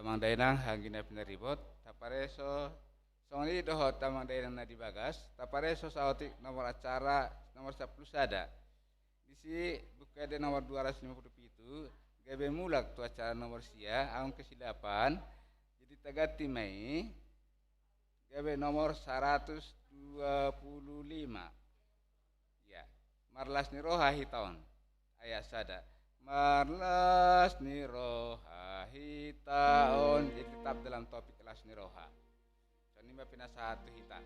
tamang dainang hangina pinaribot tapareso songli doho tamang dainang na dibagas tapareso saotik nomor acara nomor 10 sada disi bukade nomor 257 gabe mulak tu acara nomor sia aung kesilapan jadi tagati Mei gabe nomor 125 ya marlas ni roha hitawan ayat sada Marlas niroha hitaon jadi tetap dalam topik kelas niroha. So ini pindah satu hita.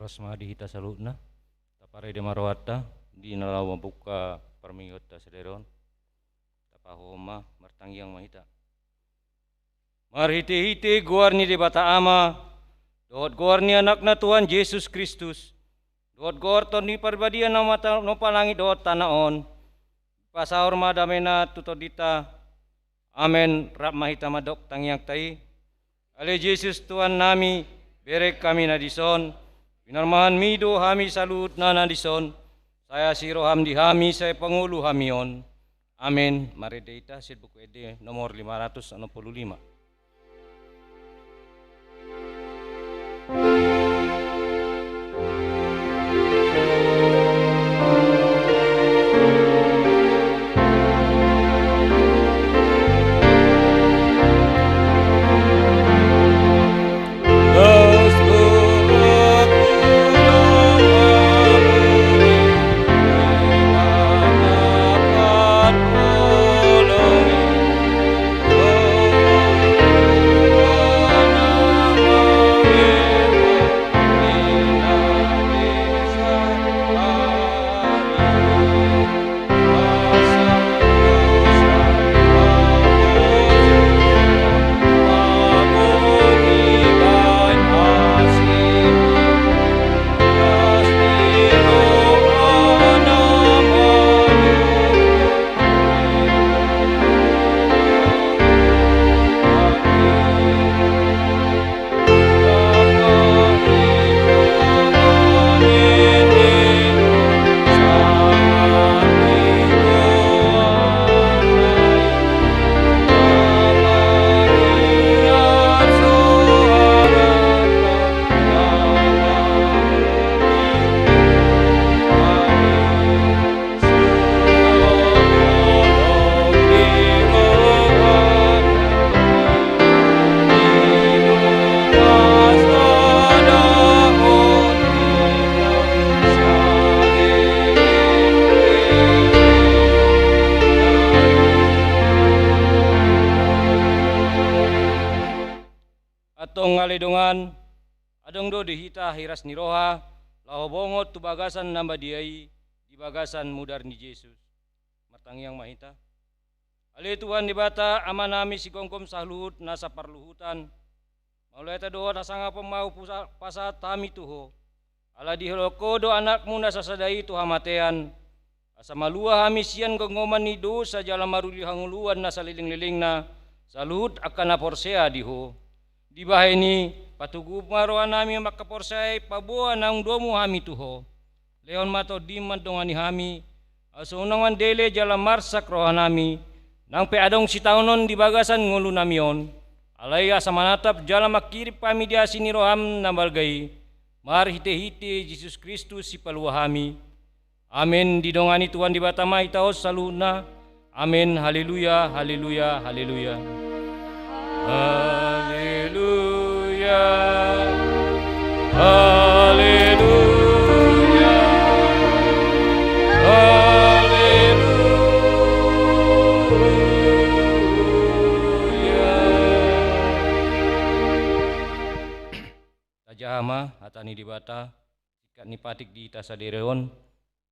Orasma di hita salutna tapare de marwata di nalawa buka permingota sederon tapahoma martangyang mahita marhite-hite guarni de bata ama dohot guarni anakna Tuhan Yesus Kristus dohot guar toni parbadian no palangit dohot tanaon pasahor madamena tutodita amen rap mahita madok tangyang tai ale Yesus Tuhan nami berek kami nadison pinarmahan mido hami salut na nadison saya siroham di hami saya pengulu hamion amin. Mari deita sid buku ede nomor 565. Atong ngalidungan adong do dihita hiras ni roha laho bongot tu bagasan namba diai di bagasan mudar ni Yesus martangyang mahita ali Tuhan di bata amanami si kongkom sahluhut nasa parluhutan maulai ta doa nasanga pemau pasat tami tuho ala diholoko do anakmu nasa sadai tu hamatean asa malua hami sian gongoman ni do sa jala maruli hanguluan nasa liling-liling na saluhut akan naporsea diho di bahini patugu maroa nami makaporsai pabuan ang domu hami tuho leon mato di mandongani hami asunangan dele jala marsak roha nami nang pe adong si taunon di bagasan ngulu namion alai asa manatap jala makirip kami dia sini roham nambalgai mar hite-hite Yesus Kristus si palua hami amin. Didongani Tuhan di batama itaos saluna amin. Haleluya haleluya haleluya haleluya haleluya haleluya. Tajahama hatani di bata ikat nipatik di tasadereon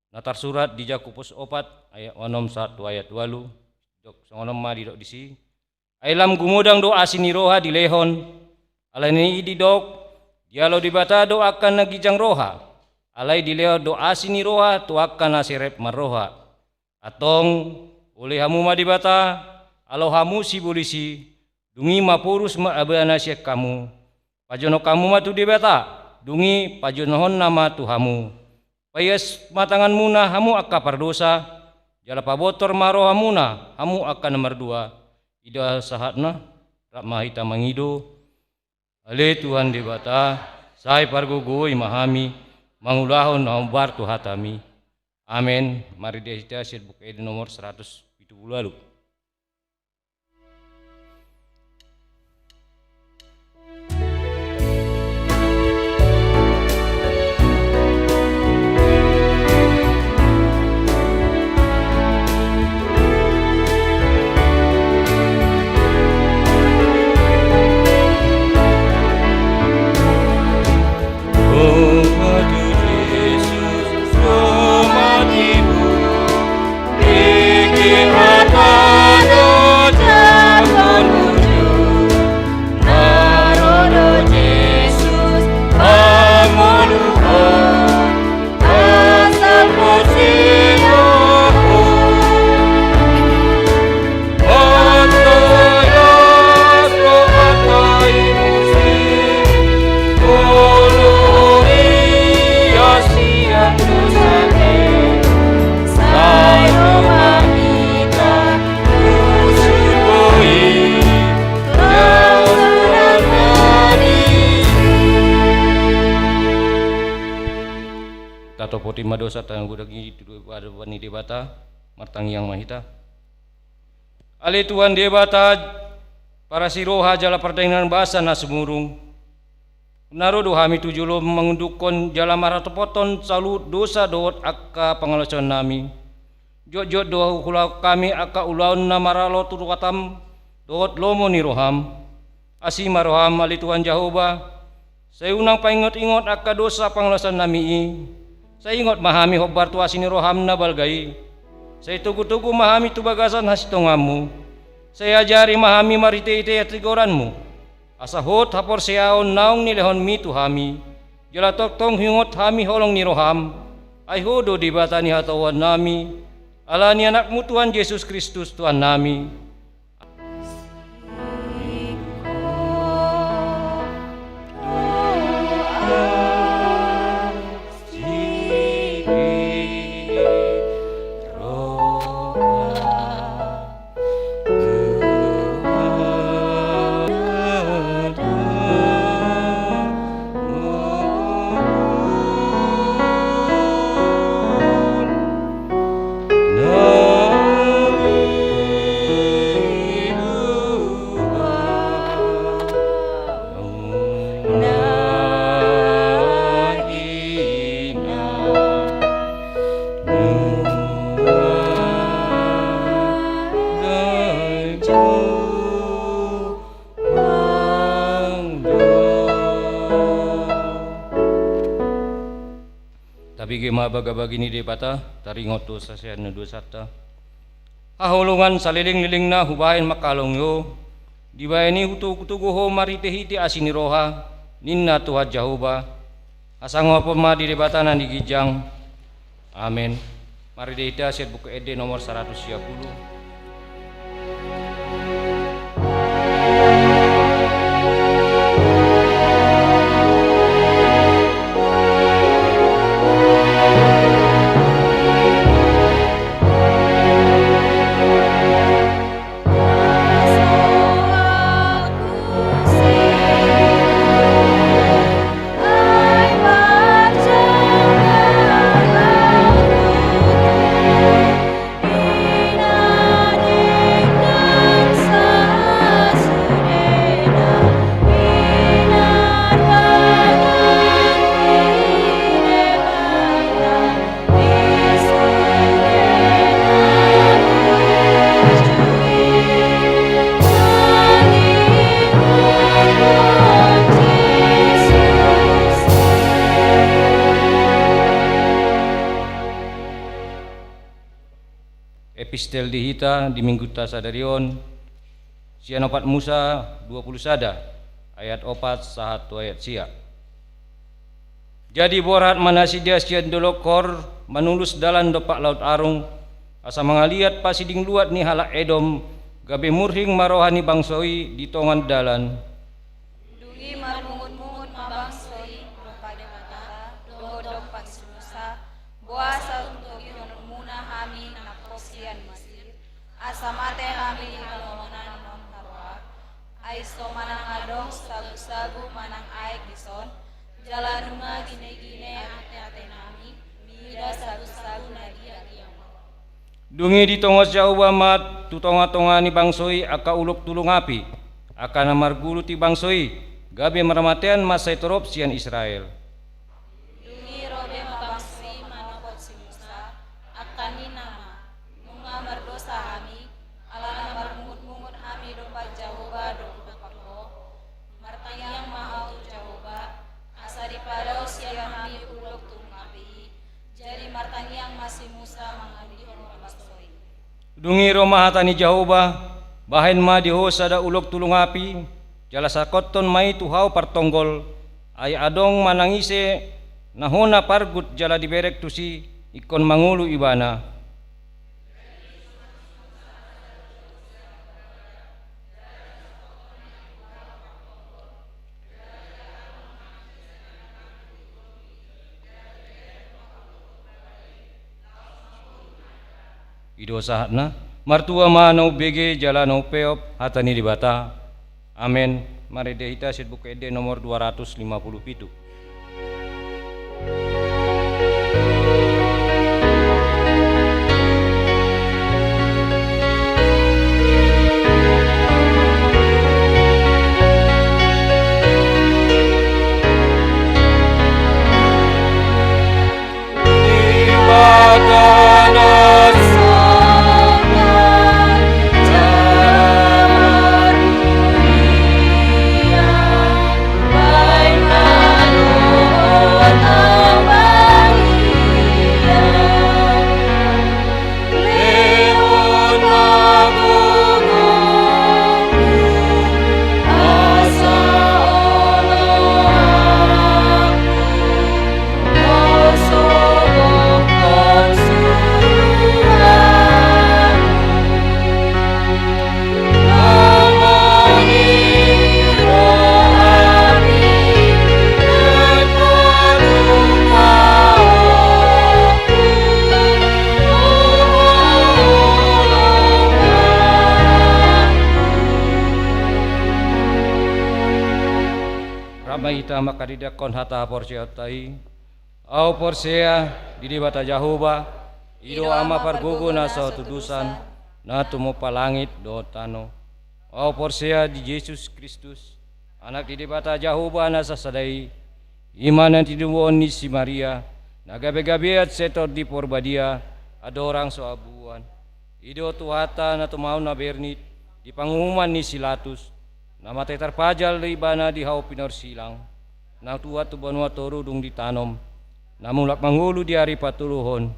natar surat di Jakobus 4 ayat 1 ayat 2 dok songonom ma di dok disi ailam gumudang doa sini roha di lehon alani di dok dialo di bata doa akan nagijang roha alai di leo doa sini roha tu akan nasirep marroha atong oleh hamu ma di bata alo hamu si bulisi dungi mapurus ma abana syek kamu pajono kamu ma tu di bata dungi pajonohon nama tu hamu payas matangan muna hamu akka pardosa jala pabotor maroha muna hamu akan nomor 2 ida sahatna rakma hita mangido ale Tuhan di bata sai pargugoi mahami mangulahon naumbar tu hatami amin. Mari dia sid buku edi nomor 170 lalu. Oh atau poti madosa tang gudagi tudu pada wani debata martang yang mahita. Ali tuan debata para siroha jala perdagangan bahasa na semurung. Narudo hami tujulo mengundukkan jala maratopoton salu dosa doot akka pangalasan nami. Jot doa hula kami akka ulaun na maralo turukatam doot lomo ni roham. Asi maroham ali Tuhan Jehova. Saya unang paingot-ingot akka dosa pangalasan nami. Saya ingot mahami hobar tuasi ni roham na balgai. Saya tugu-tugu mahami tu bagasan hasitongamu. Saya ajari mahami marite-ite atigoranmu. Asa hot hapor siaon naong nilehon mi tu hami. Jala tong hingot hami holong ni roham. Ay hodo di bata ni hatawan nami. Ala ni anakmu Tuhan Yesus Kristus Tuhan nami. Tapi gema baga-bagi ni debata taringot to sa siya na dosata. Hahulungan sa liling-liling na hubahin makalong yo. Di ba ini hutu-kutuguho marite-hiti asini roha ninna Tuhan Jehova. Asang apa ma di debata na digijang. Amin. Mari dihita siat buku ede nomor 110. Epistel dihita di minggu tasadarion sian opat Musa 20 sada ayat 4 1 ayat sia. Jadi borat manasi dia sian dolokor manulus dalan dopak laut arung asa mangaliat pasiding luat ni halak Edom gabe murhing marohani bangsoi di tongan dalan. Dungi marmungut-mungut mabangsoi pada mata dohodok paksi Musa buasa untuk muna hami naposian Mesir asa mate hami halonan non tarwa aiso manang adong sagu-sagu manang aek dison jalan rumah gine-gine ate-ate nami mida sagu-sagu nadia kiamat. Dungi di tongos jauh amat tu tonga-tonga ni bangsoi aka uluk tulung api aka namar gulu ti bangsoi gabe maramatean masai torop sian Israel. Dungi robe mabangsi manopot si Musa akan ni nama munga mardosa hami ala marmungut-mungut hami dompa Jahoba dompa pakko martanyang mahal tu Jahoba asa dipadao siya hami ulok tulung api jadi martanyang masih Musa mangadihon mabangsoy. Dungi romah hatani Jahoba bahen ma diho sada ulok tulung api jala sakoton mai tuhau partonggol ay adong manangise nahona pargut jala diberek tusi ikon mangulu ibana. Ido sahatna martua manau bege jala no peop hatani dibata. Amin. Mari dehita sit buku ede nomor 257. ama kadidakon hata porsia tai au porsia di bata Jahoba ido ama parguguna sa tudusan na tumo palangit do tano au porsia di Yesus Kristus anak di bata Jahoba na sasadai iman yang tiduon ni si Maria nagabe-gabeat setor di porbadia adorang so abuan ido tuhata na tumau na bernit di pangumuman ni Silatus nama tetar pajal ibana di hau pinor silang na tuwa tu banua torudung ditanom namulak manghulu di hari patuluhon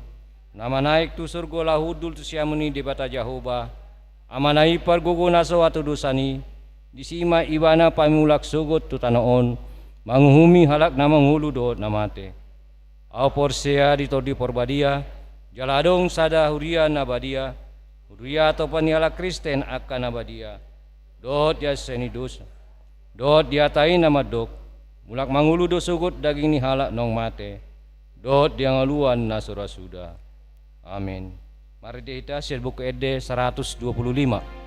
nama naik tu surgo lahudul tu siamuni di bata Jahoba amanai parguguna so atu dosani disima ibana pamulak sugut tu tanaon manghumi halak nama ngulu do namate au porsea di todi porbadia jaladong sada huria nabadia huria atau paniala Kristen akan nabadia dot ya senidus dot diatai nama dok mulak mangulu do sugut daging ni halak nong mate dot dia ngaluan nasura sudah amin. Mari kita share buku ED 125.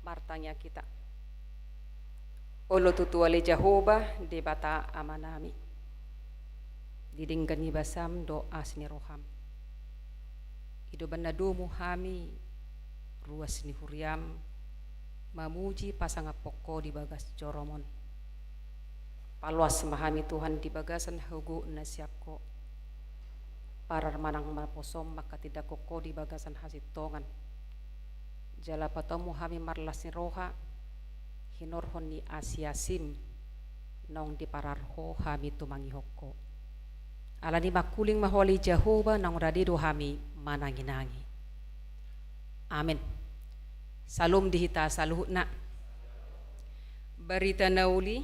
Martanya kita olo tutuale Jahoba de bata amanami didinggani basam do asni roham ido banadumu hami ruas ni huriam mamuji pasanga poko di bagas joromon paluas mahami Tuhan di bagasan hugu nasiako parar manang maposom maka tidak koko di bagasan hasitongan jala patomu hami marlas ni roha hinorhon ni asiasim nong di pararho hami tumangi hoko alani makuling maholi Jahoba nong radido hami mananginangi amin. Salum dihita saluhna berita nauli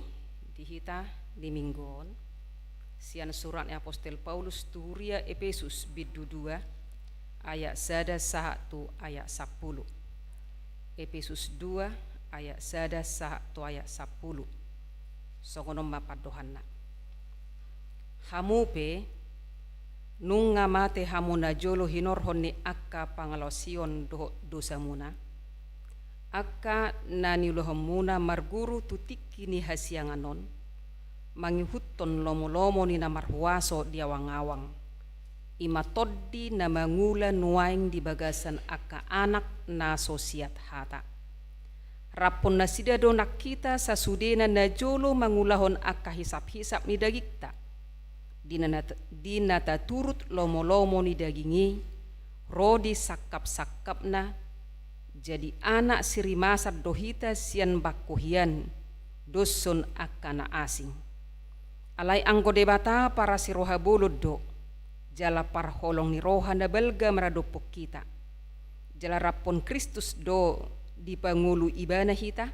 dihita di minggon sian surat Apostel Paulus turia Efesus bidu 2 ayat 1 ayat 10 Efesus 2 ayat 1 ayat 10 songonom mapadohanna hamupe nung ngamate hamuna jolo hinorhon ni akka pangalosion dosamuna akka nanilohomuna marguru tutiki ni hasianganon mangihutton lomo-lomo ni namarhuaso diawang-awang imatoddi na mangula nuaing di bagasan akka anak na sosiat hata rapon na sidado nakita sa sudena na jolo mangulahon akka hisap-hisap ni dagikta di nata turut lomo-lomo ni dagingi rodi sakap-sakap na jadi anak sirimasat dohita sian bakuhian doson akana asing alai anggo debata para siroha bolod do jala parholong ni roha na belga maradopok kita jala rapon Kristus do di pangulu ibana hita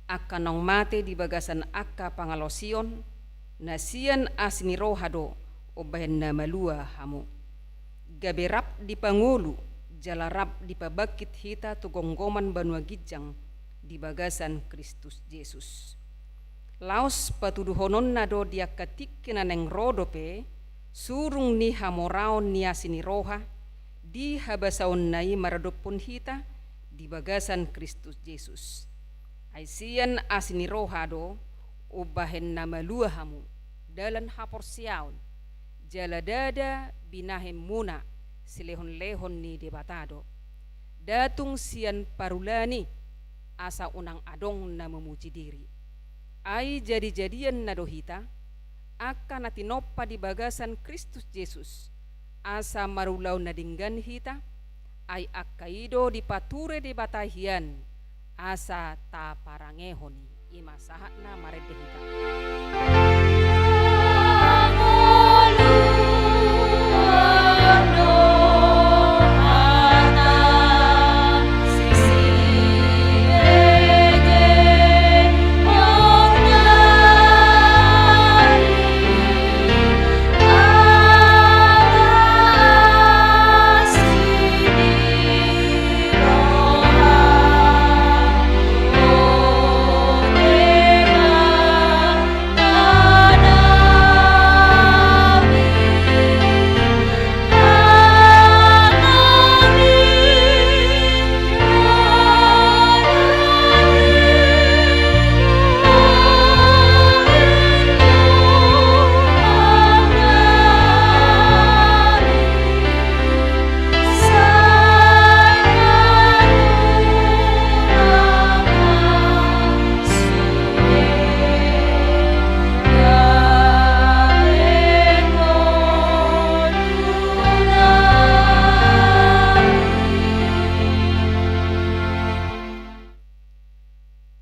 akanong mate di bagasan akka pangalosion na sian asini roha do obahen na malua hamu gaberap di pangulu jala rap di pabakit hita tugonggoman banua gijang di bagasan Kristus Yesus laos patuduhonon na do dia katik kinaneng rodope surung ni hamoraon ni asini roha di habasaon nai maradopon hita di bagasan Kristus Yesus aisian asini roha do ubahen nama lua hamu dalan haporsiaon jaladada binahem muna silehon-lehon ni debatado. Datung sian parulani asa unang adong na memuji diri. Ai jadi-jadian na dohita akan natinoppa di bagasan Kristus Yesus asa marulau na dinggan hita ai akkaido di pature di batahian asa ta parangehoni ima sahat na marede hita.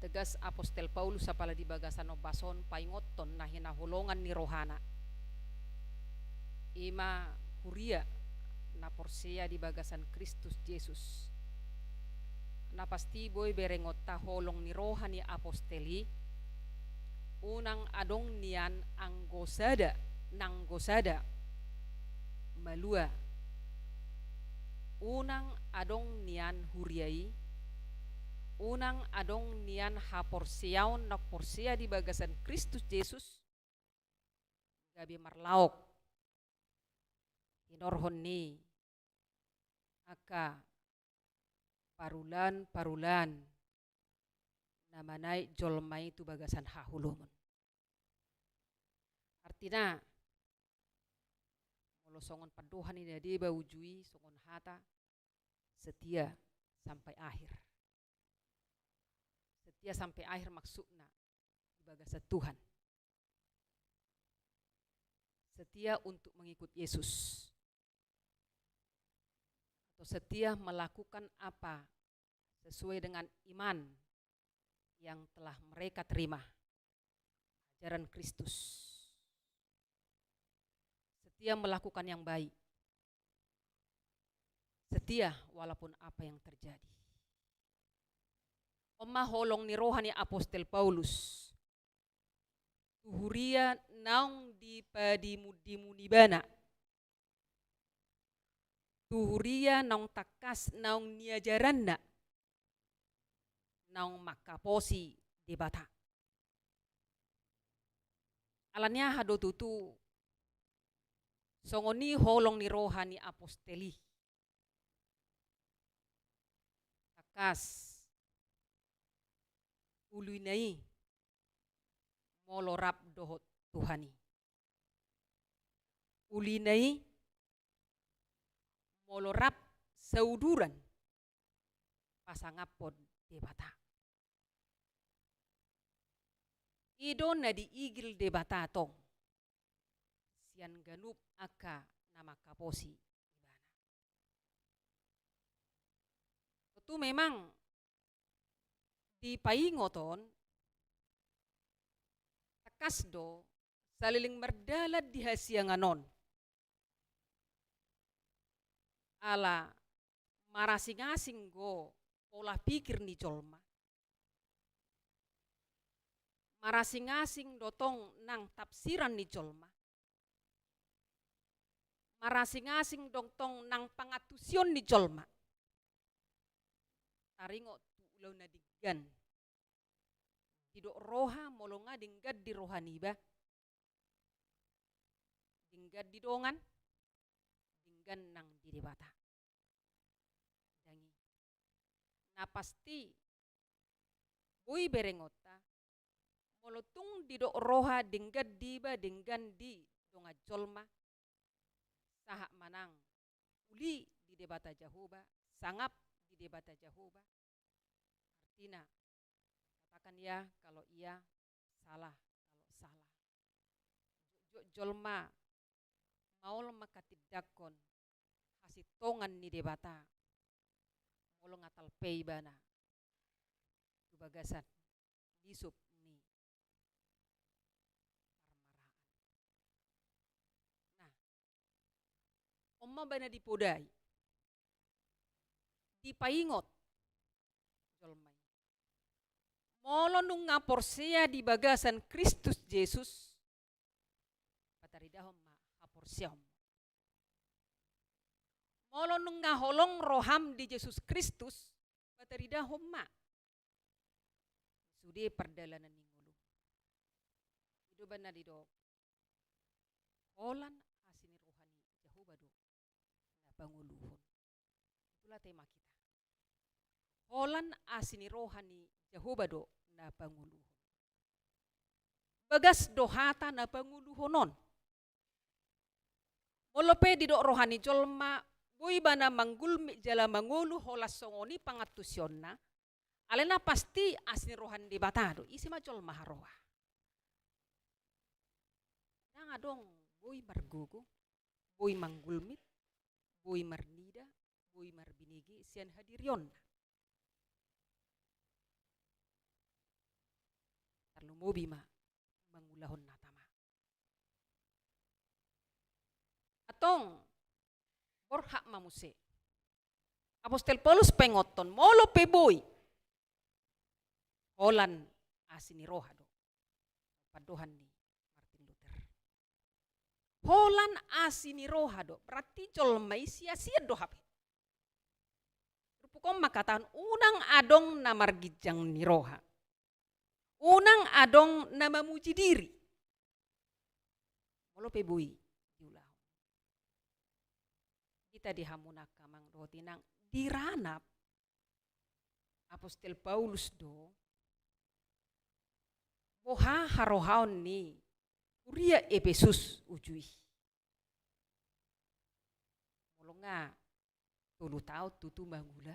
Tegas Apostel Paulus sapala di bagasan no bason paingoton na hinahulongan ni rohana. Ima huria na porsia di bagasan Kristus Yesus. Na pasti boy berengot taholong ni rohani aposteli. Unang adong nian anggosada nang gosada malua. Unang adong nian huriai. Unang adong nian haporsiaon nak porsia di bagasan Kristus Yesus gabi marlaok inorhon ni aka parulan namanay jolmay tu bagasan hahulumon. Artinya molo songon paduhan ini dia baujui songon hata setia sampai akhir. Setia sampai akhir maksudnya di bagasan Tuhan. Setia untuk mengikut Yesus. Atau setia melakukan apa sesuai dengan iman yang telah mereka terima. Ajaran Kristus. Setia melakukan yang baik. Setia walaupun apa yang terjadi. Oma holong ni rohani Apostel Paulus. Tuhuria naung di padimunibana. Tuhuria naung takas naung niajaranna. Naung makaposi di bata. Alanya hado tutu. Songoni holong ni rohani aposteli. Takas. Uluinai molorap dohot Tuhani. Ulinai molorap sauduran pasangapod debata. Ido na diigil debata tong sian ganup aka nama kaposi ibana. Itu memang di paingoton takasdo saliling merdalad di hasianganon ala marasing-asing go pola pikir ni jolma marasing-asing dotong nang tafsiran ni jolma marasing-asing dotong nang pangatusion ni jolma taringo tu ulau na diggan tidok roha molonga dinggad di rohaniba dinggad di dongan dinggan nang di debata dangi na pasti bui berengota molotung di dok roha dinggad diba dinggan di donga jolma sahak manang uli di debata Jehovah, sangap di debata Jehovah. Artinya katakan ya kalau iya, salah kalau salah. Jolma maul makatidakon hasil tongan ni debata molo ngatal pei bana tu bagasan disup ni parmaraan. Nah, omma bana dipodai dipaingot jolmai molo nung ngaporsea di bagasan Kristus Yesus pataridahom ma haporseom molo nung ngaholong roham di Yesus Kristus pataridahom ma sude perdalanan ni ngulu ido bana dido holan asini rohani Jehovah do na panguluhon. Itulah tema kita, holan asini rohani Jehovah do na panguluhon. Bagas dohata na panguluhonon molope dido rohani jolma boy bana manggulmi jala mangulu holas songoni pangatusyon na alena pasti asni rohan di batado isi macol maharoa nang adong boy margogo boy manggulmit boy marnida boy marbinigi sian hadirion tarlumobi ma mangulahon natama atong borhak mamuse Apostel Paulus pengoton molo peboy holan asini roha do padohan ni Martin Luther holan asini roha do berarti jolmai sia-sia do hape rupukom makatan unang adong na margijang ni roha unang adong na mamuji diri molo peboy kita dihamunaka mang rotinang diranap Apostel Paulus do boha harohaon ni uria Efesus ujui molonga tulu tau tutu mangula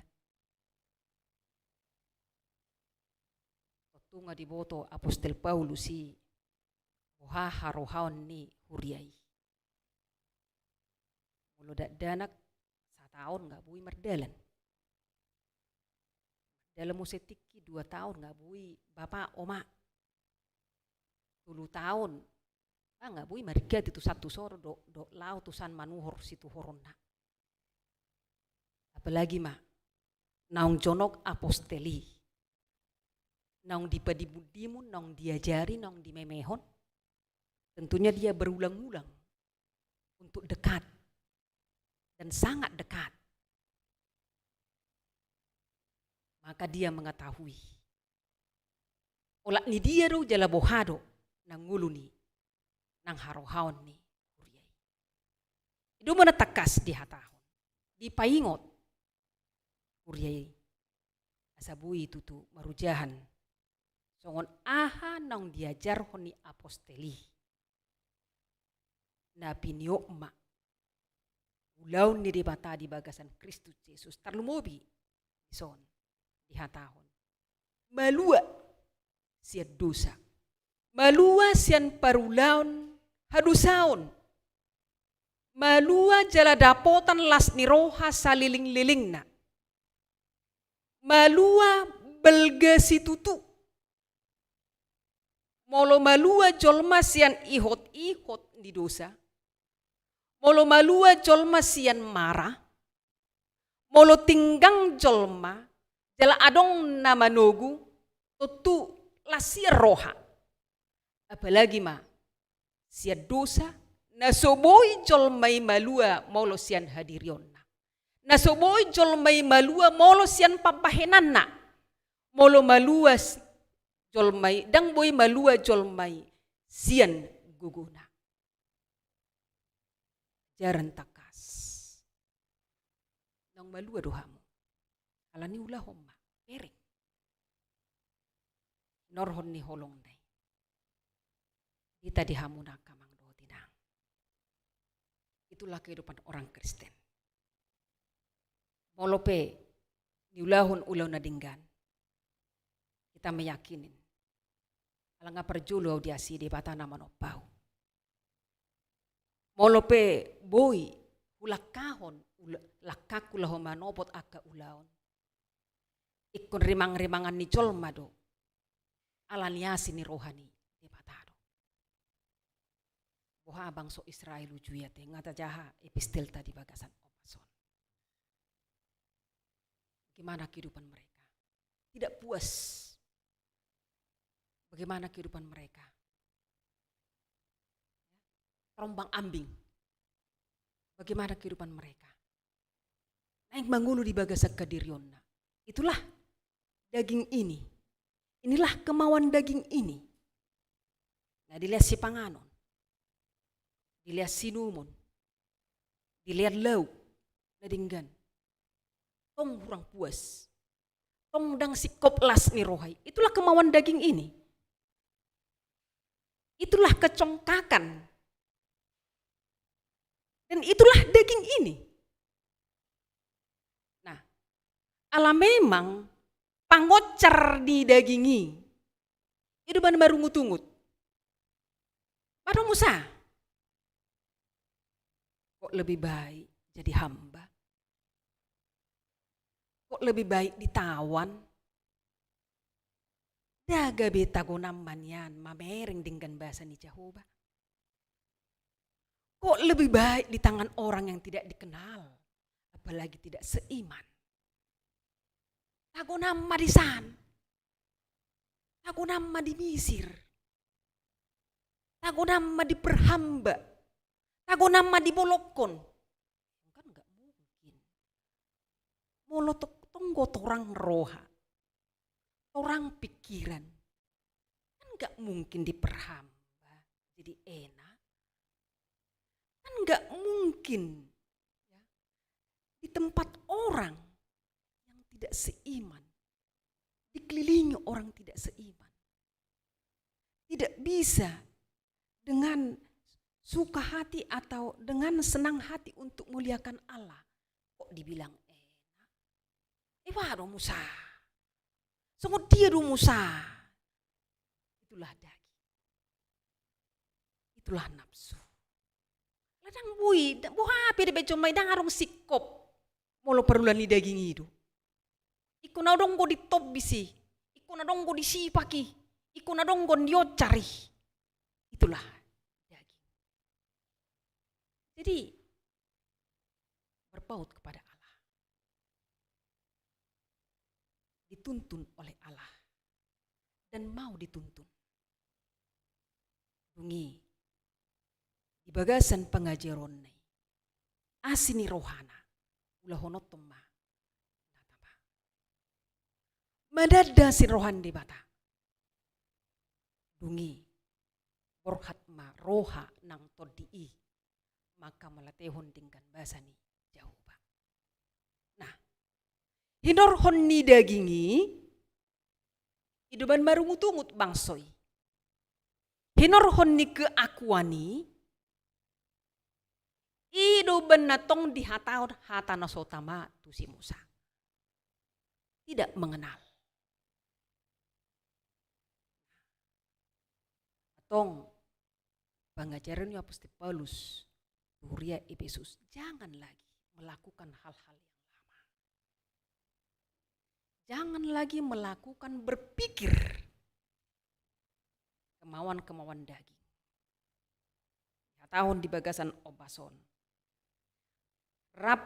tunga diboto Apostel Paulus si boha harohaon ni huriai molo danak tahun nggak bui merdalan dalam musetiki 2 tahun nggak bui bapak oma 10 tahun nggak bui mergat itu satu soro do lau tusan manuhor situ horonna apalagi mah naung jonok aposteli naung dipadibudimu naung diajari naung dimemehon tentunya dia berulang-ulang untuk dekat dan sangat dekat. Maka dia mengetahui. Olak ni dia do jala bohado nang ngulu ni nang harohaon ni huriai. Itu menetakas di hatahon. Di paingot huriai. Asabui tutu marujahan. Songon aha nang diajar honi aposteli. Na piniokma ulaun ni debata di bagasan Kristus Yesus tarlumobi ison di hatahon malua sian dosa malua sian parulaun hadusaon malua jala dapotan las ni roha saliling-lilingna malua belga situtu molo malua jolma sian ihot-ihot di dosa molo malua jolma sian marah, molo tinggang jolma, jala adong nama nogu, tutu lasir roha. Apalagi ma, sia dosa, nasoboi jolmai malua molo sian hadirionna. Nasoboi jolmai malua molo sian pampahenanna. Molo malua jolmai, dang boy malua jolmai sian guguna. Jaran takas nang malua dohamu alani ulah homma perek norhon ni holong dai kita dihamunaka mang do tinang Itulah kehidupan orang Kristen. Molope niulahon ulaw na dinggan. Kita meyakinin. Alanga perjulo audiasi di bata nama nopau. Molope boy hulakahon lakakulahon manopot aka ulaon. Ikon rimang-rimangan ni colmado. Alaniasi ni rohani di batado. Boha bangso Israel ujuyate ngata jaha epistel tadi bagasan omason. Bagaimana kehidupan mereka? Tidak puas. Bagaimana kehidupan mereka? Terombang ambing. Bagaimana kehidupan mereka? Naik mangulu di bagasak kadirionna. Itulah daging ini. Inilah kemauan daging ini. Nah, dilihat si panganon. Dilihat sinumon. Dilihat lauk. Nadinggan. Tong kurang puas. Tong dang si koplas ni rohai. Itulah kemauan daging ini. Itulah kecongkakan. Dan itulah daging ini. Nah, ala memang pangocar di dagingi. Itu baru ngutungut. Pada Musa. Kok lebih baik jadi hamba? Kok lebih baik ditawan? Daga beta gunaman yan, mamering dengan bahasa ni Jehovah. Kok lebih baik di tangan orang yang tidak dikenal, apalagi tidak seiman. Tago nama di San, tago nama di Misir, tago nama di perhamba, tago nama di bolokon. Kan enggak mungkin. Molotok tonggo orang roha, orang pikiran, kan enggak mungkin diperhamba jadi enak. Kan enggak mungkin ya, di tempat orang yang tidak seiman, dikelilingi orang tidak seiman. Tidak bisa dengan suka hati atau dengan senang hati untuk muliakan Allah. Kok dibilang enak? Waduh Musa. Sungguh dia do Musa. Itulah daging. Itulah nafsu. Ladang bui, buah api di becomai dang arong sikop. Molo perulan ni daging itu. Iku na dong go di top bisi. Iku na dong go di sipaki. Iku na dong go diot cari. Itulah daging. Jadi berpaut kepada Allah. Dituntun oleh Allah. Dan mau dituntun. Bungi. Di bagasan pengajaran ni, asini rohana, ulah honot toma, madada si rohan di bata, dungi, borhat ma roha nang todii, maka malatehon tingkan bahasa ni jauh ba. Nah, hinor hon ni dagingi, hidupan marungut-ungut bangsoy, hinor hon ni keakuani. Ido benatong di hata nasotama tu si Musa. Tidak mengenal. Atong pengajaran Apostol Paulus Turia Efesus, jangan lagi melakukan hal-hal yang lama. Jangan lagi melakukan berpikir kemauan-kemauan daging. Tahun di bagasan obason. Rap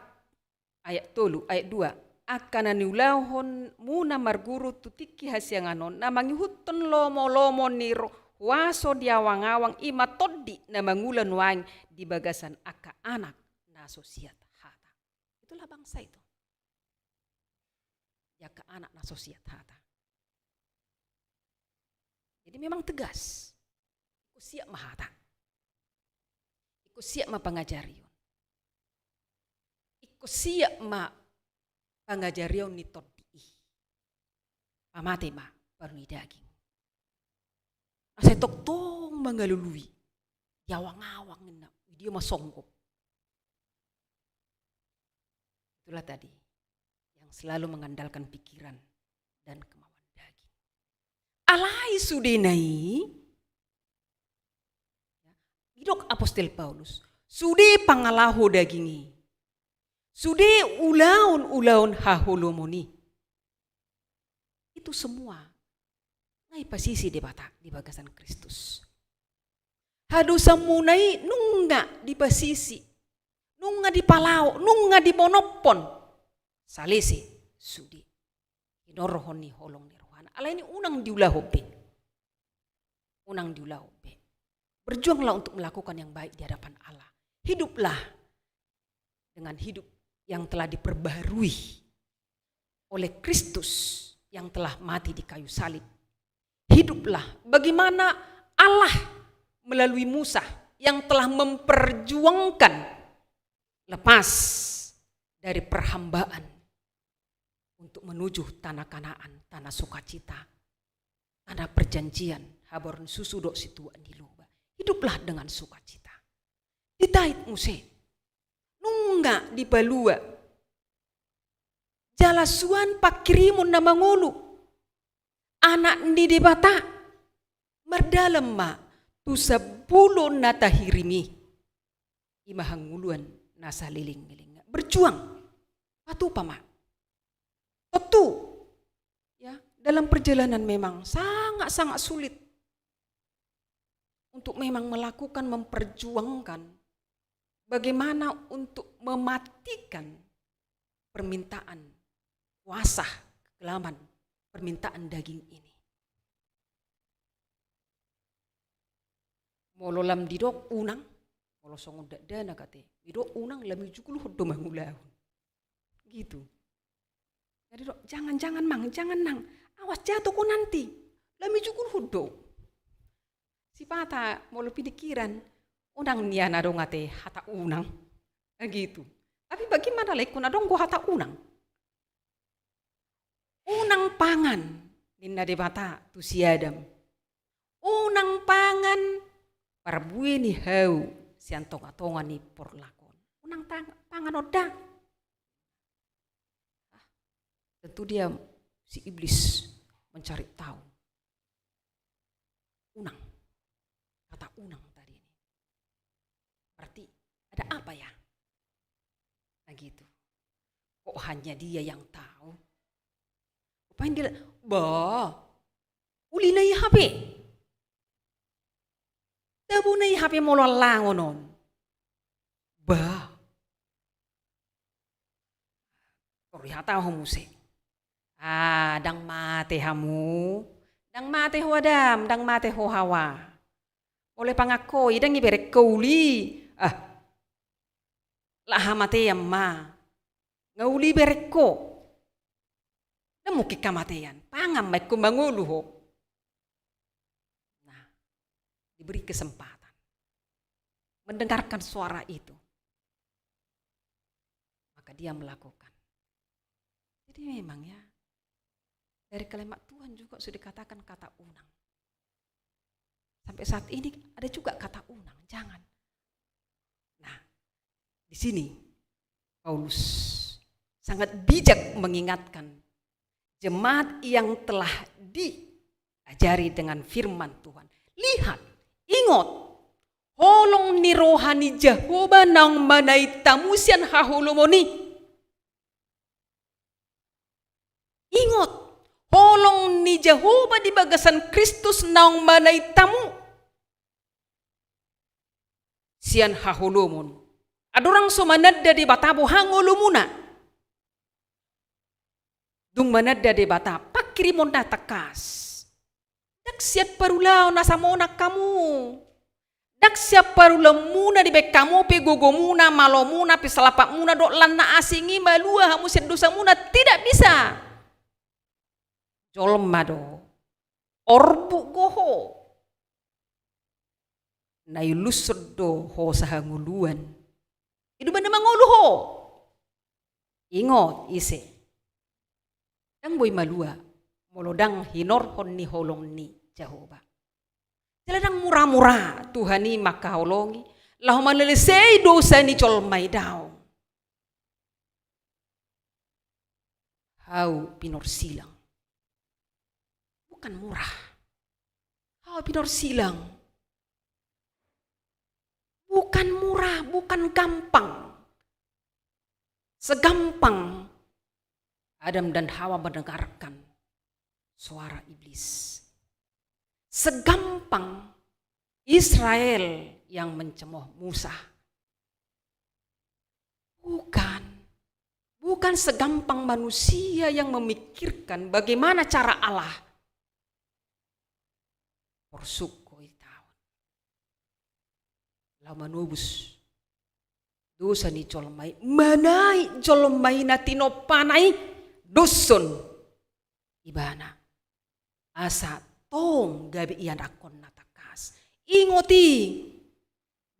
ayat 3 ayat 2 akana niulahon muna marguru tutiki hasyanganon namangi huton lomo-lomo niro waso diawang-awang ima toddi na mangulan waing di bagasan aka anak na sosiat hata. Itulah bangsa itu. Ya ke anak na sosiat hata. Jadi memang tegas. Iku siap mahata. Iku siap ma pangajarion. Iku siap ma pangajarion ni toddi. Pamate ma baru ni daging. Saya tok tong mangalului. Yawang-awang na dia masonggop. Itulah tadi yang selalu mengandalkan pikiran dan kemauan daging. Alai sudenai, idok Apostel Paulus, sude pangalahu dagingi, sude ulaun hahulumuni. Itu semua ngai pasisi di bagasan Kristus. Hadu samunai nunga di pasisi, nunga di palau, nunga di monopon. Salesi sudi. Inorohoni holong ni rohana. Ala ini unang diulah hobe. Unang diulah hobe. Berjuanglah untuk melakukan yang baik di hadapan Allah. Hiduplah dengan hidup yang telah diperbaharui oleh Kristus yang telah mati di kayu salib. Hiduplah bagaimana Allah melalui Musa yang telah memperjuangkan lepas dari perhambaan untuk menuju tanah Kanaan, tanah sukacita, tanah perjanjian, haborun susu dok situ andiloba. Hiduplah dengan sukacita. Ditait muse, nunga di balua, jalasuan pakirimun na mangulu, anak di debata, merdalam ma, tu sebulun nata hirimi, imahanguluan nasa liling-liling. Berjuang, patu pama. Tentu, ya, dalam perjalanan memang sangat-sangat sulit untuk memang melakukan, memperjuangkan bagaimana untuk mematikan permintaan kuasa, kegelapan, permintaan daging ini. Mololam didok unang, molo songon dana kate, didok unang lami jukul hodo mangulau. Gitu. Jadi dok, jangan mang, jangan nang, awas jatuh ko nanti, lami jukul hodo. Si pata molo pikiran, unang niya na dong ate hata unang, gitu. Tapi bagaimana lek kuna dong ko hata unang? Unang pangan, ninna debata tu si Adam. Unang pangan, parbuih ni hau, sian tonga-tonga ni porlakon. Unang pangan oda. Tentu dia si iblis mencari tahu. Unang, kata unang tadi ini. Berarti ada apa ya? Nah gitu. Kok hanya dia yang tahu? Apain dia? Uli na HP. Tabu na HP mo lalangonon. Korihata homuse. Dang mate hamu, dang mate ho Adam, dang mate ho Hawa. Oleh pangako, idang ibere kauli. Laha mate yamma. Ngauli bereko. Namuki kamatayan, pangam may kumangulu ho. Nah, diberi kesempatan mendengarkan suara itu. Maka dia melakukan. Jadi memang ya, dari kalimat Tuhan juga sudah dikatakan kata unang. Sampai saat ini ada juga kata unang, jangan. Nah, di sini Paulus sangat bijak mengingatkan jemaat yang telah diajari dengan firman Tuhan. Lihat, ingat, holong ni rohani Jehovah nang manai tamusian hahulumoni. Ingat, holong ni Jehovah di bagasan Kristus nang manai tamu. Sian hahulumun. Adorang sumanadda di batabo hangulumuna. Dung manadda di bata, pakirimon na takas. Daksiat parulaw nasa monak kamu. Daksiat parulaw muna di bek kamu, pe gogo muna, malo muna, pe salapak muna, dok lana asingi, malua, hamusin dosa muna. Tidak bisa. Jolmado, orbu goho, na ilusdo ho sahanguluan. Itu mana mangulu ho? Ingot ise. Dang boy malua, molodang hinor hon ni holong ni Jehovah. Jaladang murah-murah Tuhan ni makaholongi, lahu malelesei dosa ni colmay daw. hau pinor silang. Bukan murah. Hau pinor silang. Bukan murah, bukan gampang. Segampang Adam dan Hawa mendengarkan suara iblis. Segampang Israel yang mencemooh Musa. Bukan segampang manusia yang memikirkan bagaimana cara Allah. Porsukko itaon. Lama nubus. Dosa ni jolmai. Manai jolmai na tinopanay dusun. Ibana. Asa tong gabi iyan akon natakas. Ingoti.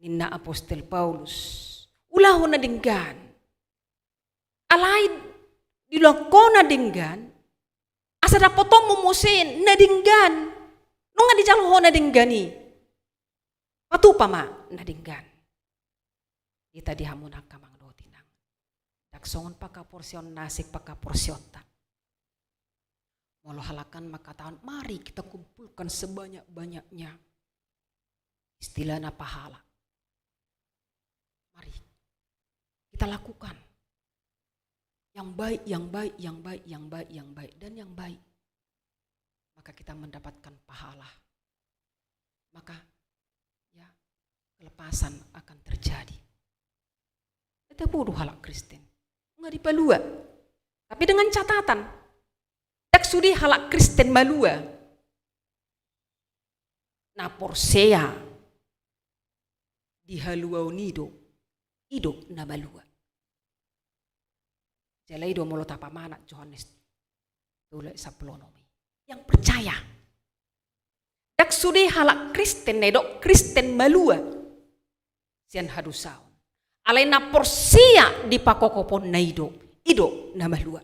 Nina Apostol Paulus. Ulahon na dinggan. Alay dilako na dinggan. Asa na potong mumusin na dinggan. Nung nga di jalho na dinggani. Patupa ma na dinggan. Ita dihamunak kamang dotinang. Daksongon pakaporsyon nasik pakaporsyon ta. Molo halakan makataon, mari kita kumpulkan sebanyak-banyaknya. Istilah na pahala. Mari kita lakukan. Yang baik, yang baik, yang baik, yang baik, yang baik, dan yang baik. Maka kita mendapatkan pahala. Maka ya kelepasan akan terjadi. Itu bodoh halak Kristen. Nggak dipalua. Tapi dengan catatan. Tak sudi halak Kristen malua. Na porsea di haluau nido. Ido na malua. Jalai do molo tapa mana Johannes tulai saplonomi. Yang percaya. Dak sudi halak Kristen nedok Kristen malua. Sian hadusaon. Alai na porsia di pakokopon na ido na malua.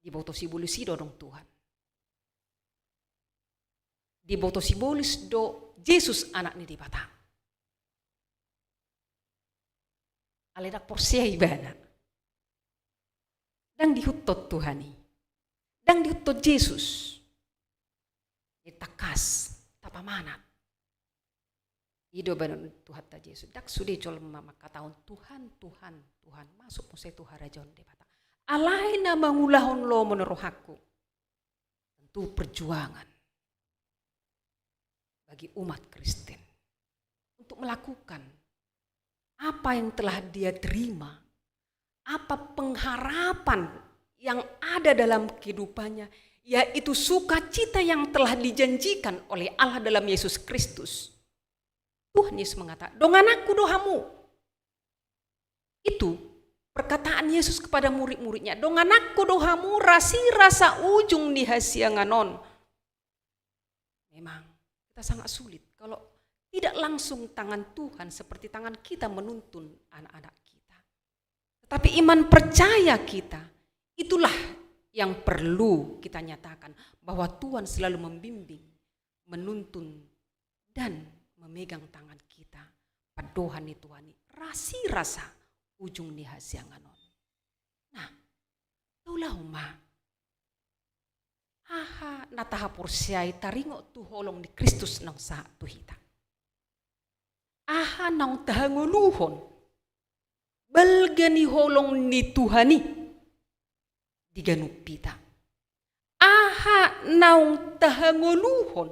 Di boto sibulis ido dong Tuhan. Di boto sibulis do Yesus anak ni di batang. Aledak porsia ibana. Dan dihutot Tuhani. Dan dihutot Yesus. Ditakas. Tapamanat. Ido banon Tuhan ta Yesus. Dak sudah jol mama kataon Tuhan, Tuhan, Tuhan. Masuk mo sa Tuhan rajon di bata. Alay na mangulahon lo menurut aku. Tentu perjuangan. Bagi umat Kristen. Untuk melakukan apa yang telah dia terima, apa pengharapan yang ada dalam kehidupannya, yaitu sukacita yang telah dijanjikan oleh Allah dalam Yesus Kristus. Tuhan Yesus mengatakan, dong anakku dohamu. Itu perkataan Yesus kepada murid-muridnya, dong anakku dohamu rasa ujung di hasianganon. Memang kita sangat sulit kalau tidak langsung tangan Tuhan seperti tangan kita menuntun anak-anak kita. Tetapi iman percaya kita, itulah yang perlu kita nyatakan. Bahwa Tuhan selalu membimbing, menuntun, dan memegang tangan kita. Padohan itu rasa ujung ni hasianganon. Nah, taulah ma. Nataha porsiay taringo tu holong di Kristus nang sa tuhita. Nang tahanguluhon. Balgani holong ni Tuhani. Diganupita. Naung tahanguluhon.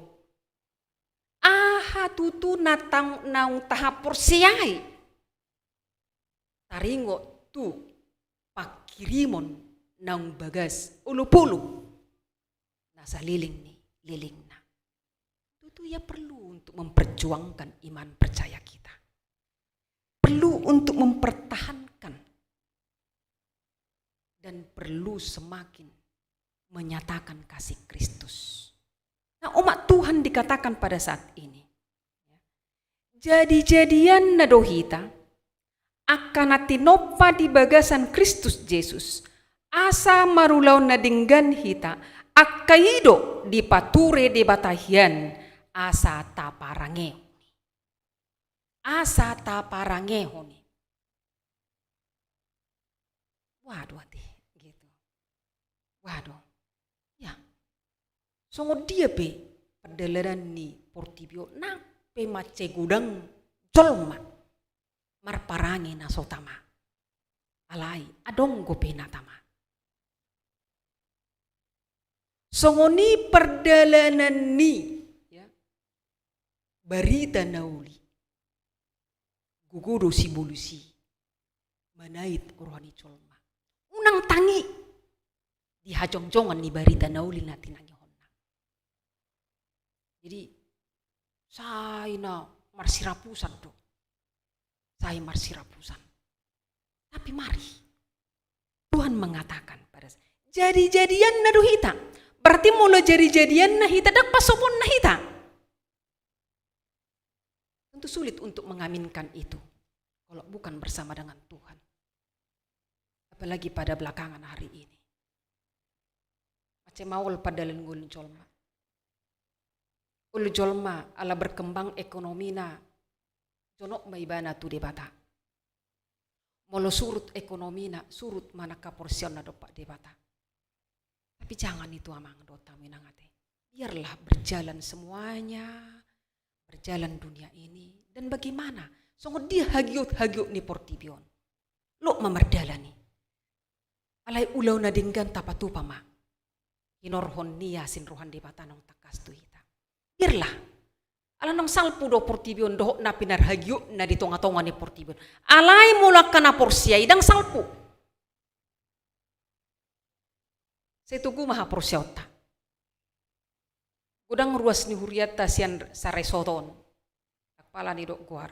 Tutu natang naung tahaporsiyay. Taringo tu pakirimon naung bagas ulu-pulu. Nasa liling na. Tutu ya perlu untuk memperjuangkan iman percaya kita. Perlu untuk mempertahankan. Dan perlu semakin menyatakan kasih Kristus. Nah, umat Tuhan dikatakan pada saat ini. Jadi-jadian nadohita akan natinopa di bagasan Kristus Yesus. Asa marulau nadinggan hita akaido di pature de batahian asa taparange. Asa taparange honi. Waduh hati gitu. Waduh. Ya. Songo dia pe pedalaran ni portibio na pe mace gudang jolma marparangi na sotama. Alai adong go pe natama. Songo ni perdalanan ni ya. Barita nauli. Gugudo si bulusi. Manait rohani colma. Unang tangi di hajong-jongan ni barita nauli natin ang ihonna. Jadi saya na marsirapusan do. Saya marsirapusan. Tapi mari Tuhan mengatakan pada saya, jadi-jadian na duhita. Berarti mula jadi-jadian na hita dak pasopon na hita. Tentu sulit untuk mengaminkan itu kalau bukan bersama dengan Tuhan. Apalagi pada belakangan hari ini. Macam maul pada lenggul jolma. Ul jolma ala berkembang ekonomi na jonok maibana tu debata. Molo surut ekonomi na surut manaka porsion na dopak debata. Tapi jangan itu amang dota minangate. Biarlah berjalan semuanya. Berjalan dunia ini. Dan bagaimana? Sungguh dia hagiut ni portibion. Lo memerdalani. Alai ulau na dinggan tapatu pama. Hinorhon niya sin rohan di batanong takas tu hita. Biarlah. Alanong salpu do portibion doh na pinar hagiut na di tonga-tonga ni portibion. Alai mulak kana porsia idang salpu. Setugu maha porsiota. Gudang ruas ni huriata sian saresoton. Kepala ni dok guar.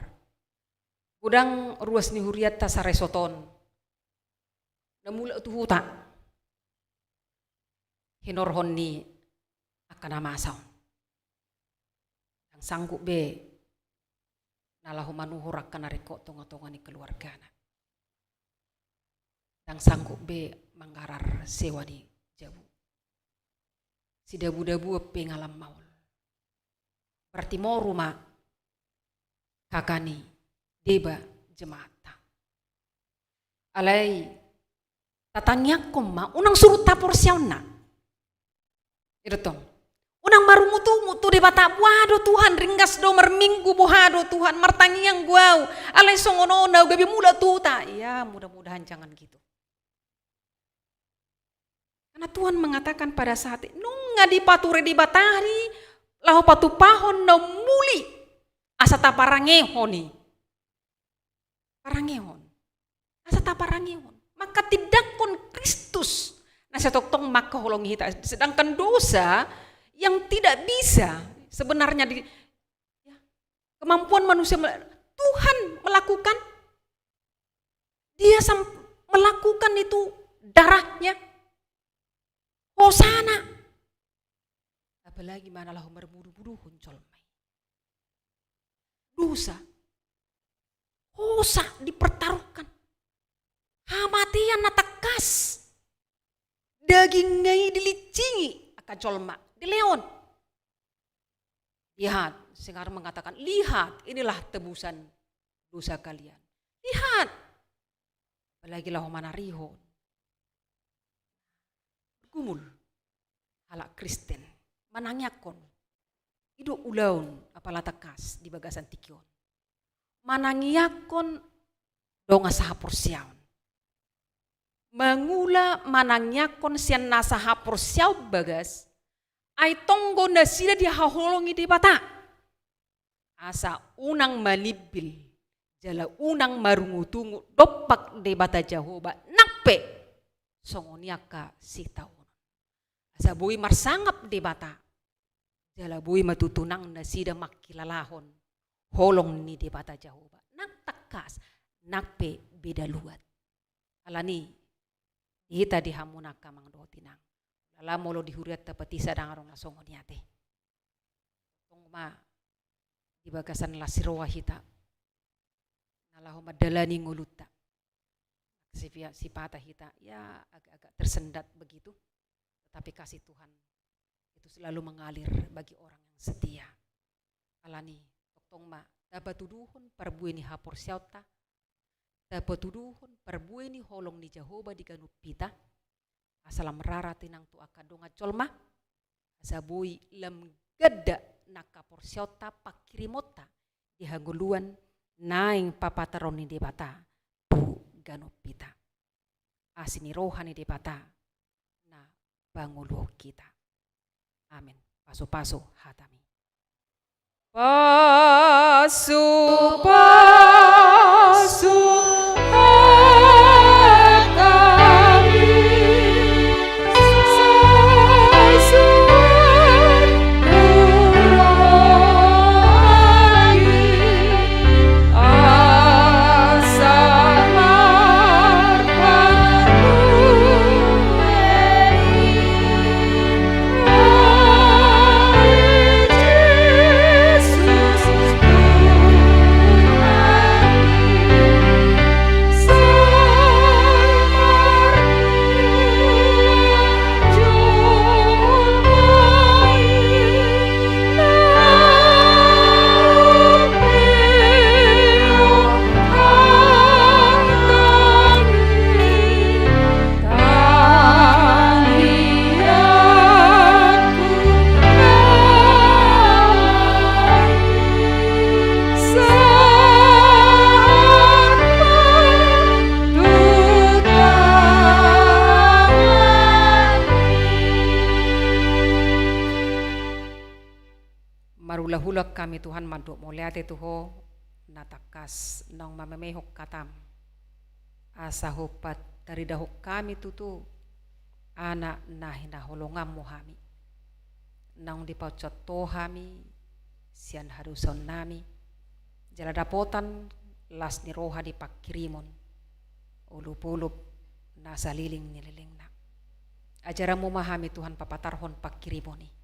Gudang ruas ni huriata saresoton. Namula tu huta. Hinorhon ni akan amasaw. Yang sanggup be nalahu manuhur akan nareko tonga-tonga ni keluarga na. Yang sanggup be manggarar sewa di jabu. Si dabu-dabu pengalam maul. Berarti mau rumah kakani deba jemaata. Alai tatanya koma unang surut tapor siauna. Itu tong. Unang marumutu de bata waduh Tuhan ringgas do merminggu bohado Tuhan martangi yang guau. Alai songono na gabi mula tuta. Ya mudah-mudahan jangan gitu. Karena Tuhan mengatakan pada saat itu nunga di pature di batari lahu patu pahon na muli asata parangehoni. Parangehon. Asata parangehon. Maka tidak kon Kristus na setoktong maka holongi hita. Sedangkan dosa yang tidak bisa sebenarnya kemampuan manusia Tuhan melakukan. Dia melakukan itu darahnya. Hosana. Apalagi mana lahu merburu-buru huncol mai. Dosa. Hosa dipertaruhkan. Hamatian natakas. Daging ngai dilicingi akan colma. Di leon. Lihat. Sekarang mengatakan. Lihat. Inilah tebusan dosa kalian. Lihat. Apalagi lahu mana rihon. Gumul halak Kristen manangyakon ido ulaun apala takas di bagasan tikion manangyakon donga saha porsiaon mangula manangyakon sian nasaha porsiaw bagas ay tonggo na sila di haholongi di bata asa unang malibil jala unang marungutungu dopak di bata Jehovah nape songoniaka sitaw asa bui marsangap di bata. Jala bui matutunang na sida makilalahon. Holong ni di bata Jehovah. Nagtakas, nagpe bedaluat. Alani, ita di hamunak kamang dotinang. Lalamolo di huriat tapatisa dangarong nasongo niate. Tungma, di bagasan lasirowa hita. Nalaho madalani nguluta. Si patah hita, ya agak-agak tersendat begitu. Tapi kasih Tuhan itu selalu mengalir bagi orang yang setia. Alani, toktong ma, dabatuduhon parbuini hapor siauta, tapotuduhon perbueni holong ni Jehovah di ganup pita asalam rara tinang tu akadonga colma asabui lem gada nakapor siota pakirimota di haguluan naing papataroni di bata tu ganup pita asini rohani di bata na bangulu kita. Amin. Paso-paso hatami. Paso-paso hatami. Sasuan nurohani. Asamar marula-hulak kami Tuhan manduk muliate tuho natakas nong mamemehok katam asa hupat dari dahuk kami tutu anak nahina holongam muhami nong dipaucot tohami sian haruson nami jala dapotan las ni roha di pakirimon ulup-ulup nasa liling nililing na ajaramu mahami Tuhan papatarhon pakirimoni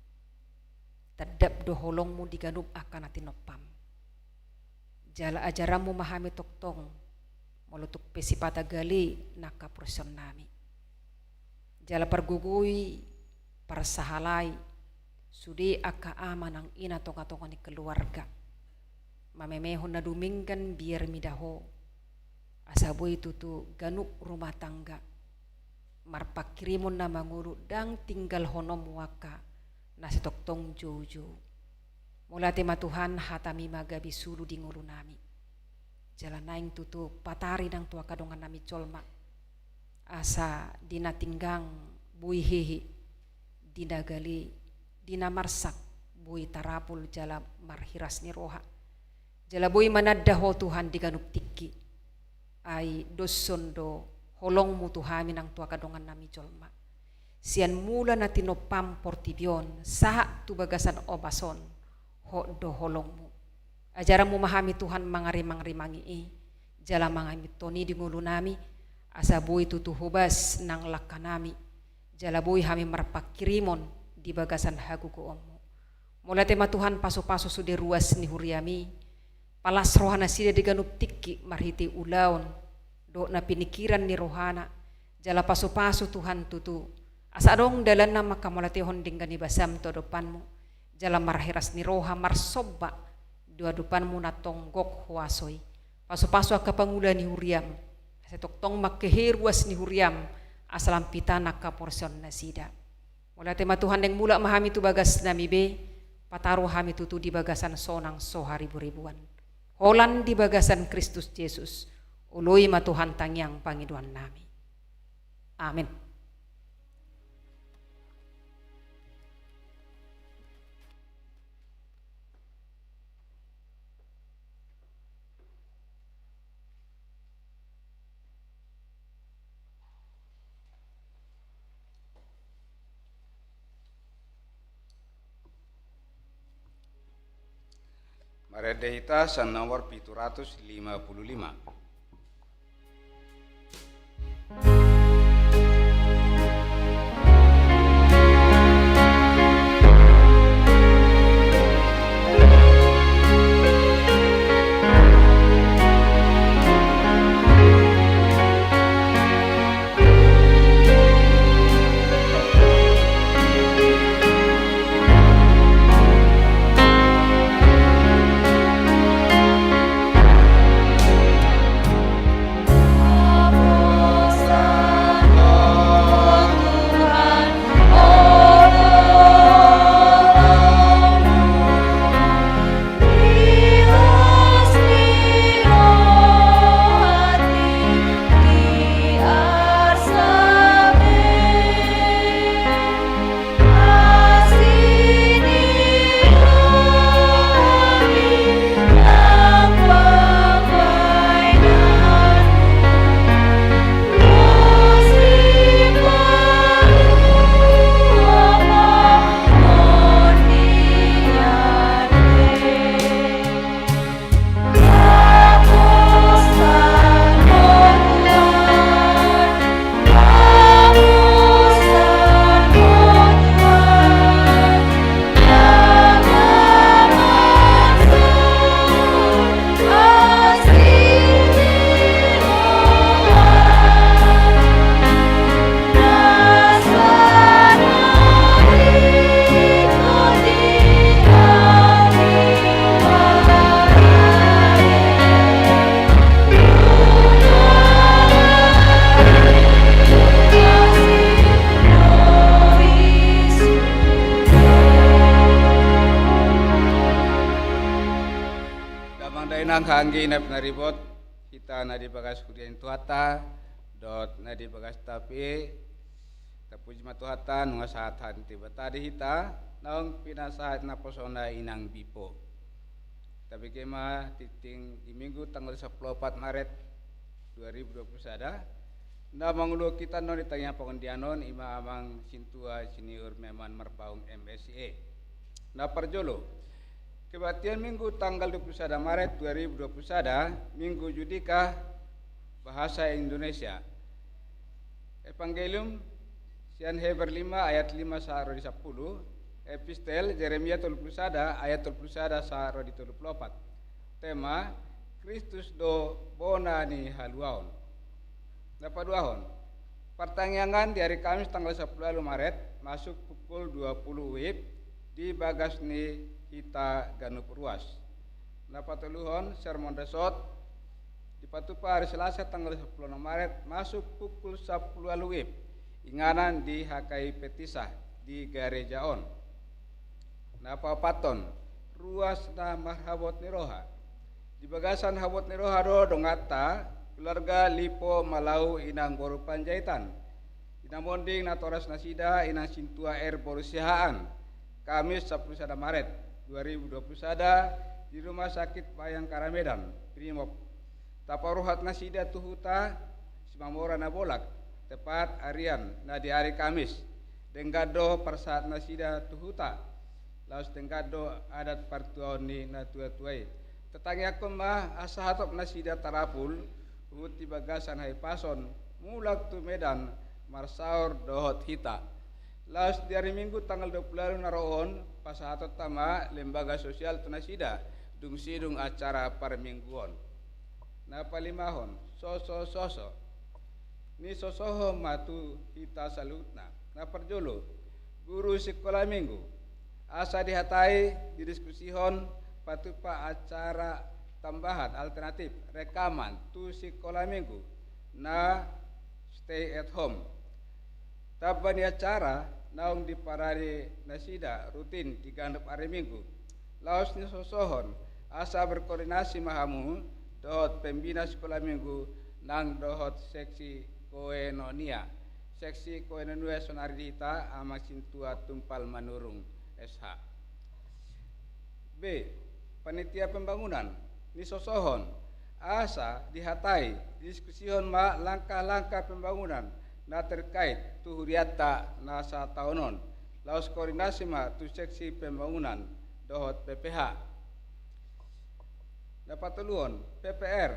tadap do holongmu diganup akan atin nopam jala ajaramu mahami toktong molutuk pesipata gali naka person nami jala pergugui persahalai sudi aka amanang ina tonga-tonga ni keluarga mamemehon na duminggan biar midaho asabu itu tu ganup rumah tangga marpakirimun na manguru dang tinggal honom waka nasi toktong jojo mulate matuhan hatami magabi sulu di ngulu nami jalan naing tutu patari nang tua kadongan nami colma asa dina tinggang bui hehe dina gali dina marsak bui tarapul jala marhiras ni roha jala bui manaddaho Tuhan diganup tiki ai doson do holongmu Tuhami nang tua kadongan nami colma sian mula na tinopam portibion saha tu bagasan obason ho do holongmu ajaramu mahami Tuhan mangari-mangrimangi jala mangami toni di ngulu nami asa bui tutu hubas nang lakanami jala bui hami marpakirimon di bagasan haguku ommu mula tema Tuhan paso-paso sude ruas ni huriami palas rohana sida diganup tiki marhiti ulaon do na pinikiran ni rohana jala paso-paso Tuhan tutu asa dong dalan na makamulatihon dinggan ibasam to depanmu jala marhiras ni roha marsoba dua depanmu na tonggok huasoi paso-paso aka pangula ni huriam setok tong makeheruas ni huriam asalam pitana ka porsion nasida mula tema Tuhan yang mula mahami tu bagas nami be pataruh hami tutu di bagasan sonang soha ribu-ribuan holan di bagasan Kristus Yesus ului ma Tuhan tangyang pangiduan nami amin. Maredehita san nomor 755. Nang hanggi na pinaribot, kita na di bagas kudian tuhata, dot na di bagas tapi, tapuji matuhata nunga sahatan tiba tadi hita, naong pinasahat na posona inang bipo. Tapi kema titing di minggu tanggal 14 Maret 2021, na mangulu kita non ditanya pengundianon ima amang sintua senior meman merpaung MSCE. Na perjolo, kebatian minggu tanggal 21 Maret 2021, minggu judika bahasa Indonesia. Evangelium Sian Heber 5 ayat 5 saharo di 10, epistel Jeremia 31 ayat 31 saharo di 34. Tema Kristus do bonani haluaon. Dapat duahon. Pertanyaan di hari Kamis tanggal 10 Maret masuk pukul 20 WIB di Bagasni kita Ganu Purwas. Dapat teluhon sermon resort di Patupa hari Selasa tanggal 10 Maret masuk pukul 10 WIB. Inganan di HKI Petisah di Garejaon. Napa paton ruas na marhabot niroha. Di bagasan habot niroha do dongata keluarga lipo malau inang boru panjaitan. Inang monding na toras nasida inang sintua borusihaan. Kamis 10 Maret 2021 di Rumah Sakit Bayangkara Medan, Primob. Taparuhat nasida tuhuta simamora na bolak tepat harian na di hari Kamis. Denggado persaat nasida tuhuta. Laos denggado adat partuaoni na tua-tuai. Tetangga kemah asahatop nasida tarapul huti bagasan hai pason mulak tu Medan marsaur dohot hita. Laos di hari Minggu tanggal 20 naroon pasahatot tama lembaga sosial tu nasida dung sidung acara parmingguon. Na palimahon soso ni sosoho matu hita salutna. Na perjolo guru sekolah minggu asa dihatai didiskusihon patupa acara tambahan alternatif rekaman tu sekolah minggu na stay at home. Tabani acara naung di parari nasida rutin 36 hari minggu. Laos ni sosohon asa berkoordinasi mahamu dohot pembina sekolah minggu nang dohot seksi koenonia. Seksi koenonia sonaridita ama sintua tumpal manurung SH. B. Panitia pembangunan ni sosohon asa dihatai diskusion ma langkah-langkah pembangunan na terkait tu huriata na sa tahunon. Laos koordinasi ma tu seksi pembangunan dohot PPH. Dapat teluon PPR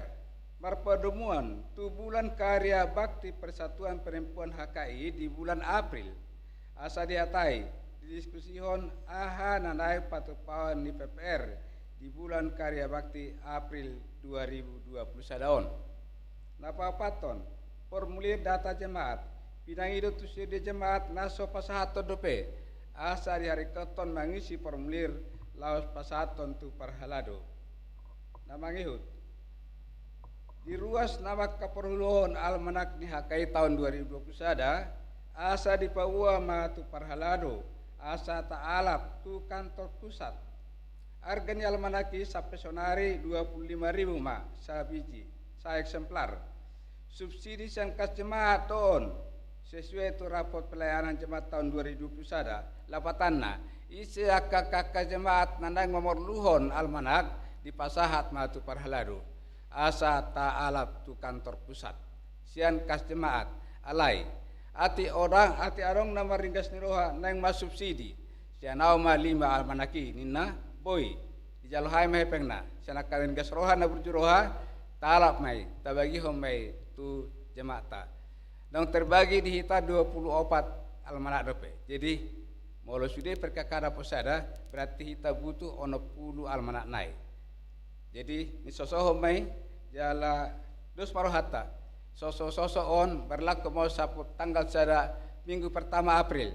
marpademuan tu bulan karya bakti Persatuan Perempuan HKI di bulan April. Asa dihatai didiskusihon aha nanai patupawan ni PPR di bulan karya bakti April 2021. Napa paton formulir data jemaat pinang hidup tusi di jemaat naso pasahaton dope asa di hari keton mengisi formulir laos pasahaton tu parhalado. Namangihut di ruas nama kaperluan almanak ni HKI tahun 2021 asa di Papua ma tu parhalado asa ta'alap tu kantor pusat. Harganya almanaki sampai sonari 25.000 ma sa biji sa eksemplar. Subsidi yang kas jemaat ton sesuai tu raport pelayanan jemaat tahun 2021 lapatanna isi kakak jemaat nandang memerluhon almanak di pasahat matu parhalado asa ta'alap tu kantor pusat sian kas jemaat alai ati arong nama ringgas niroha nang mas subsidi sian au ma 5 almanaki nina boy di jalohai mai pengna sana kawin gas roha na burjuroha talap mai tabagi hom mai tu jemaata dong terbagi di hita 24 almanak dope. Jadi molo sude perkakara posada berarti hita butuh ono 10 almanak nai. Jadi ni sosoho mai jala dos marohata soso on berlaku mau sapu tanggal sada minggu pertama April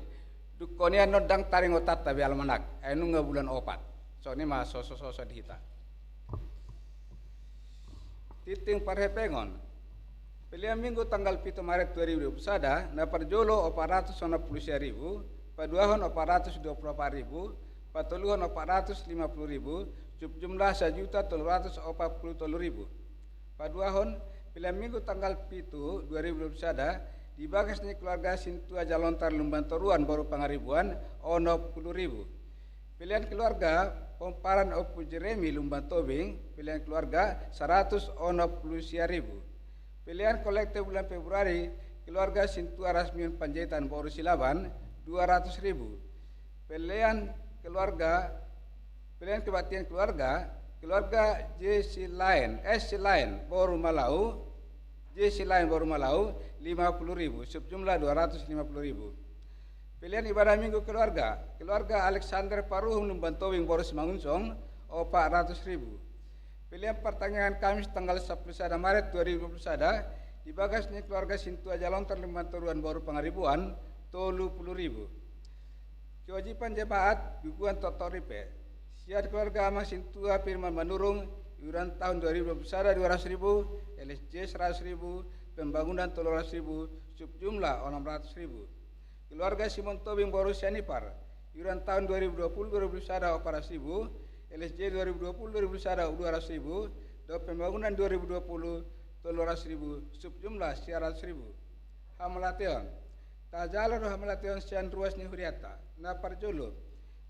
dukonia nodang taring otat tabi almanak anu nga bulan opat. So ini mah soso dihita. Titing parhepengon. Pilihan minggu tanggal 7 Maret 2021 na perjolo 460.000, paduahon 424.000, patuluhon 450.000, subjumlah 1.343.000. Paduahon pilihan minggu tanggal 7 2021 dibagas ni keluarga Sintua Jalontar Lumbantoruan baru pangaribuan ono 10.000. Pilihan keluarga Pomparan Opu Jeremy Lumbantobing pilihan keluarga 100 ono 10.000. Pilihan kolektif bulan Februari keluarga Sintua Rasmiun Panjaitan Baru Silaban 200.000. Pilihan kebaktian keluarga JC Lain Baru Malau 50.000 subjumlah 250.000. Pilihan ibadah minggu keluarga Alexander Paruhum Lumbantowing Baru Semangunsong 400.000. Pilihan pertanyaan Kamis tanggal 11 Maret 2021 dibagas ni keluarga Sintua Jalontar Lumbantoruan Baru Pangaribuan 30.000. Kewajiban jemaat guguan totoripe siar keluarga Amang Sintua Firman Manurung iuran tahun 2021 200.000, LSJ 100.000, pembangunan 300.000, subjumlah 600.000. Keluarga Simon Tobing Baru Sianipar iuran tahun 2020-2021 400.000, LSJ 2020-2021 200.000, dan pembangunan 2020 300.000, subjumlah 100.000. Hamalateon Tajalo Hamalateon Sian Ruas ni Huriata na Parjolo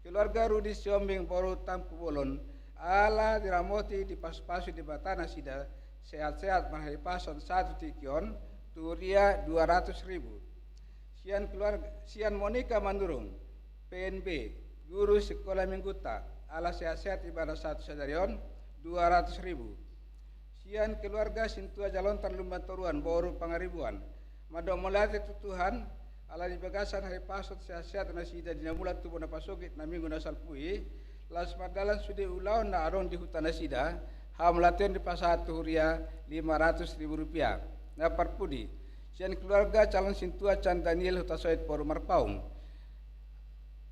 keluarga Rudi Siombing Baru Tampu Bolon ala diramoti di pas-pasu di Batana Sida sehat-sehat marhari pason 1 tikion turia 200.000. Sian Monica Mandurung PNB guru sekolah Mingguta ala sehat-sehat ibadah 1 sadarion 200.000. Sian keluarga Sintua Jalontar Lumbantoruan Baru Pangaribuan mado melati tutuhan ala di bagasan hari pasot sehat-sehat na sida dina bulan tubuh na pasogit na minggu na salpui las madalan sudi ulau na aron di hutan na sida hamlatian di pasat huria 500.000 rupiah na parpudi. Sian keluarga calon Sintua Chan Daniel Hutasoid Baru Marpaung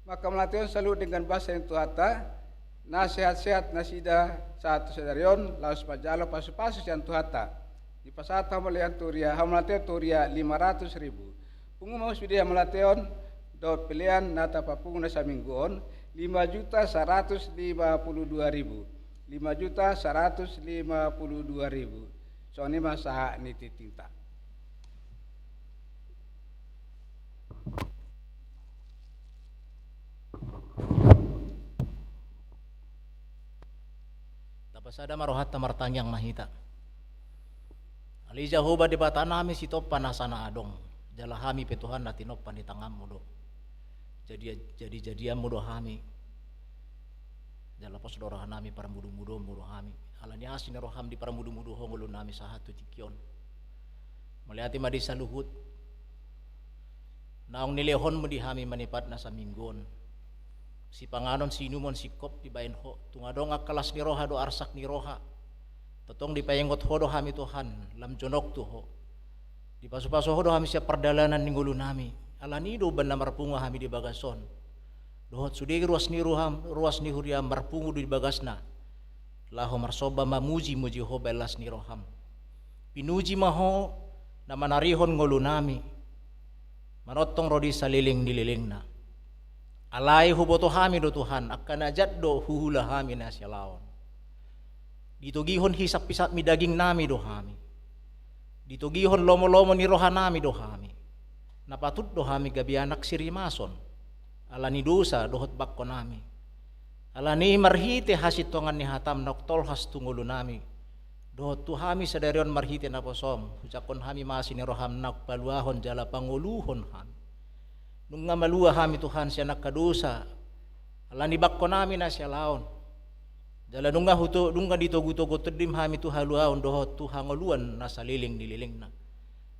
maka melatihan selalu dengan bahasa yang tuhata na sehat-sehat na sida 1 sadarion laus pajalo pasu-pasu sian tuhata di pasat hamalian turia hamlatian turia 500.000. Pengumum sudah hamlatian do pilihan nata papung na sa mingguon 5.152.000 5.152.000. So ini masa niti tinta. Tapasada marohat tamartanyang mahita. Alija huba di batanami sitop panasana adong. Jalahami petuhan natinop panitangam mudo. Jadi mudo hami. Jalapos dorahan nami para mudo hami. Alani asin roham di para mudo hongulun nami sahatu tikion. Melihat madi saluhut. Naong nilehon mo di hami manipat na sa minggon. Si panganon sinumon sikop di bayan ho. Tungadong akalas ni roha do arsak ni roha. Totong di payengot ho do hami Tuhan. Lam jonok tu ho. Di paso-paso ho do hami siya perdalanan ninggulu nami. Alanido ban na marpunga hami di bagason. Dohot sudegi ruas ni huriam marpungu di bagasna. Laho marsoba mamuji ho belas ni roham. Pinuji maho na manarihon ngulu nami. Manotong rodi saliling nililingna. Alay huboto hami do Tuhan akan ajat do huhula hami na sialaon. Ditugihon hisap pisat mi daging nami do hami. Ditugihon lomo-lomo ni roha nami do hami. Napatut do hami gabianak sirimason. Alani dosa dohot bakko nami. Alani marhite hasitongan ni hatam noktol has tungulo nami. Dohot tu hami sadarion marhite na posom. Hujakon hami masin ni roham nakpaluahon jala panguluhon hami. Nung nga malua hami Tuhan siya nakadosa. Alani bakko nami na siya laon. Jala nung nga dito guto tedim hami tu haluaon dohot tu hangoluan na saliling nililing na.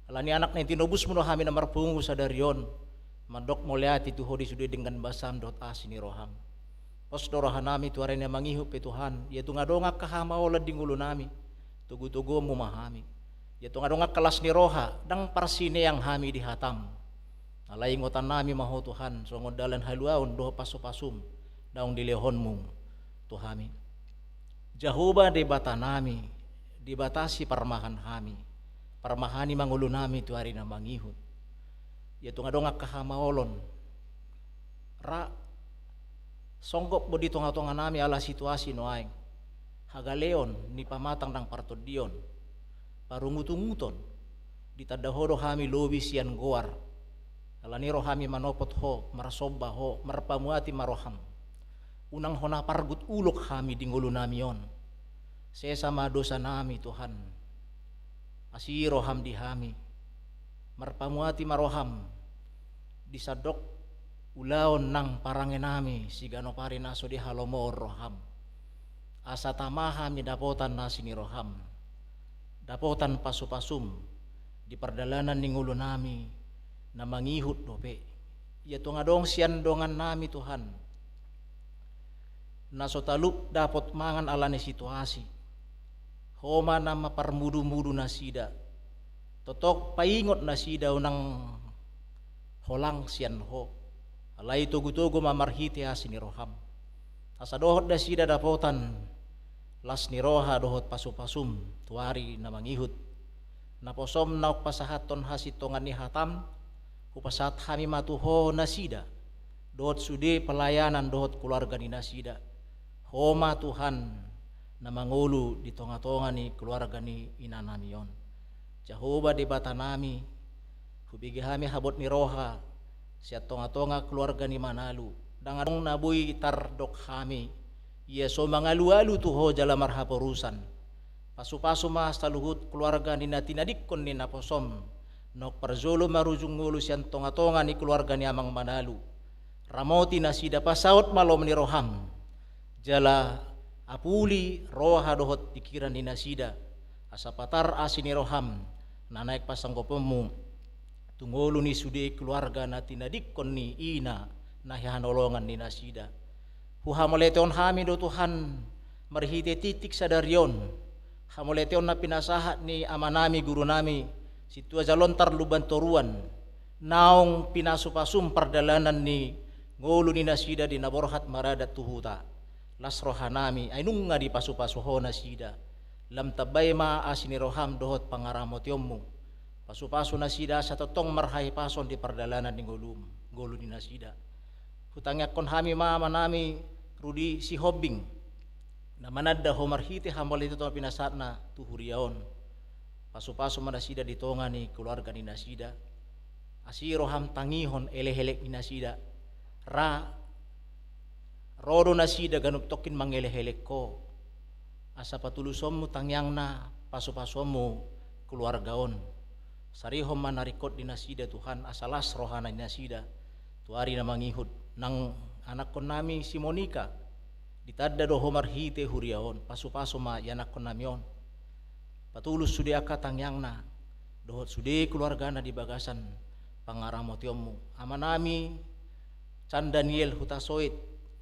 Alani anak na tinubus mo no hami na marpungu sa darion. Mandok moleati tu hodi sudah dengan basam dot asini roham. Pos dorohan nami tu arin na mangihup Tuhan. Ya tu ngadongak kahama ola dingulo nami. Tugu-tugu mo mahami. Ya tu ngadongak kelas ni roha. Dang parsine yang hami dihatam. Alay ngotan nami maho Tuhan. So ngodalan haluaon doho paso-pasum. Daong dilehon mo Tuhami. Jahuba di bata nami. Dibatasi parmahan hami. Parmahani mangulo nami tu arin na mangihut. Ya tu ngadongak kahamaolon. Ra songgok bo dito nga nami ala situasi no aing. hagaleon ni pamatang ng partodion, parungutunguton, ditadahodo hami lobi sian goar, alaniro hami manopot ho, marasobba ho, marpamuati maroham, unang hona pargut ulok hami dingulo namion, sesama dosa nami Tuhan, asiro ham di hami, marpamuati maroham, disadok ulaon nang parangenami sigano pari naso di halomo roham, asa tamaha mi dapotan na siniroham, dapotan pasupasum di perdalanan ningulo nami na mangihut dope, iya tungadong sian dongan nami Tuhan, naso talup dapot mangan alane situasi, homa na maparmudu-mudu na sida, totok paingot na sida unang holang sian ho, alay tugu-tugu mamarhiti ha siniroham, asa dohot da sida dapotan, las niroha dohot pasupasum, tuari na mangihut, naposom na pasahaton hasitongan ni hatam, upasat hami matuho na sida, dohot sude pelayanan dohot keluarga ni nasida, homa Tuhan na mangulu di tonga-tonga ni keluarga ni inanamion, Jahoba di bata nami, hubigi hami habot ni roha, siat tonga-tonga keluarga ni Manalu, dangadong nabuy tardok hami, iya so mangalu-alu tuho jala marhaporusan, pasu-pasu mas taluhut keluarga ni natinadikon ni naposom, nok parzolo marujungulu sian tonga-tonga ni keluarga ni amang Manalu, ramoti nasida pasaut malom ni roham, jala apuli roha dohot pikiran ni nasida, asapatar asini roham, nanaik pasanggopemu, tungolu ni sude keluarga na tinadikon ni ina nahihanolongan ni nasida. Huhamoleteon hami do Tuhan marhite titik sadarion, hamoleteon na pinasahat ni amanami guru nami, situa jalontar luban toruan, naong pinasupasum pardalanan ni ngolu ni nasida di naborhat maradat tuhuta, las rohanami ay nung nga di pasupasuho nasida, lam tabay ma asini roham dohot pangaramotiommu, pasu-pasu nasida sa totong marhay pason di pardalanan ni golu ni nasida. Hutangyak kon hami mama nami rudi si hobing na manadda homarhiti hambal ito to pinasat na tuhuriaon, pasu-pasu manasida di tonga ni keluarga ni nasida, asiro ham tangihon elehelek ni nasida, rodo nasida ganup tokin mangelehelek ko, asa patulusom mo tangyang na pasu-pasom mo keluargaon, sarihom manarikot di nasida Tuhan, asalas rohana ni nasida, tuari na mangihud, nang anak kon nami si Monica, ditadda do homarhite huriaon, pasu-paso ma yanak kon namion, patulus sudi aka tangyang na, dohot sudi keluarga na di bagasan, pangaramotiommu, amanami, Chan Daniel hutasoit,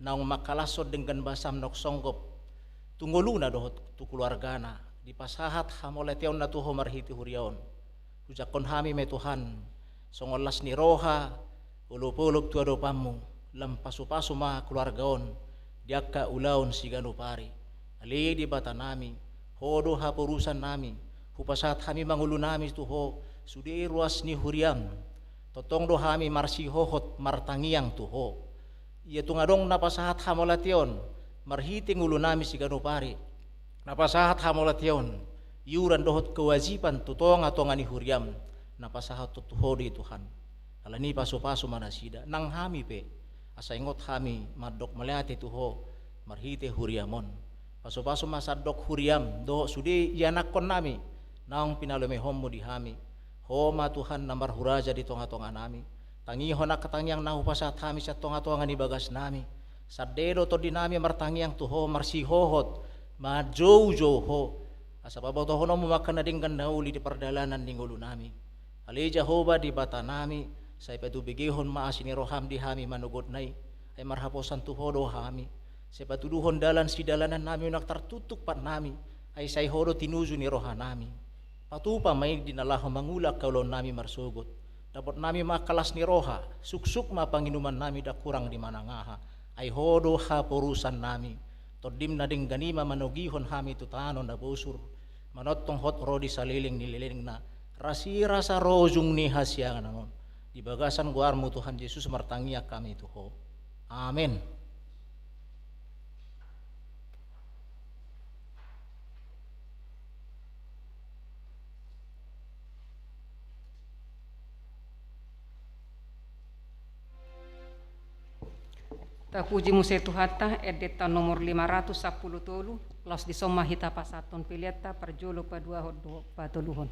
naong makalasod dengan basam nok songgop, tungolu na dohot tu keluarga na, di pasahat hamoleteon na tu homarhite huriaon, hujakon hami me Tuhan, songolas ni roha, ulupuluk tu adopamu, lam pasu-pasu ma keluargaon, diaka ulaon sigano pari, ali di bata nami, hodo hapurusan nami, hupasat hami mangulu nami tuho, sudi ruas ni huriam, totong do hami marsi hohot martangiang tuho, iya tungadong napasahat hamolation, marhiting ulo nami sigano pari, napasahat hamolation, yuran dohot kewajiban tutonga-tonga ni huriam, napasahat tutuho di Tuhan, alani pasu-pasu manasida, nang hami pe, asaingot hami madok maliati tuho, marhite huriamon, pasu-pasu masadok huriam, do sudi yanakon nami, naong pinalumehom mo di hami, homa Tuhan namar huraja di tonga-tonga nami, tangihon na katangyang nahupasat hami sa tonga-tonga ni bagas nami, sadedo to di nami martangyang tuho, marsihohot, majow-jow asa babaw to hono mumakan na dinggan nauli di pardalanan ningulo nami, ali Jehovah di bata nami, sa ipatubigihon maasini roham di hami manugod nay, ay marhaposan tuho do hami, sa ipatuduhon dalan si dalanan nami naktartutuk pat nami, ay say horo tinuzu ni roha nami, patupa may dinalaho mangulak kaulon nami marsugot, dapat nami makalas ni roha, suksuk mapanginuman nami da kurang di manangaha, ay hodo hapurusan nami, todim na ding ganima manugihon hami tutanon na busur, manotong hot rodi sa liling nililing na, rasira sa rojung ni hasya nanon, di bagasan guarmu Tuhan Yesus martangia kami tuho. Amin. Tapuji muse tuhata edeta nomor 510 los di somma hita pasaton pilieta perjolo padua hodo patuluhon.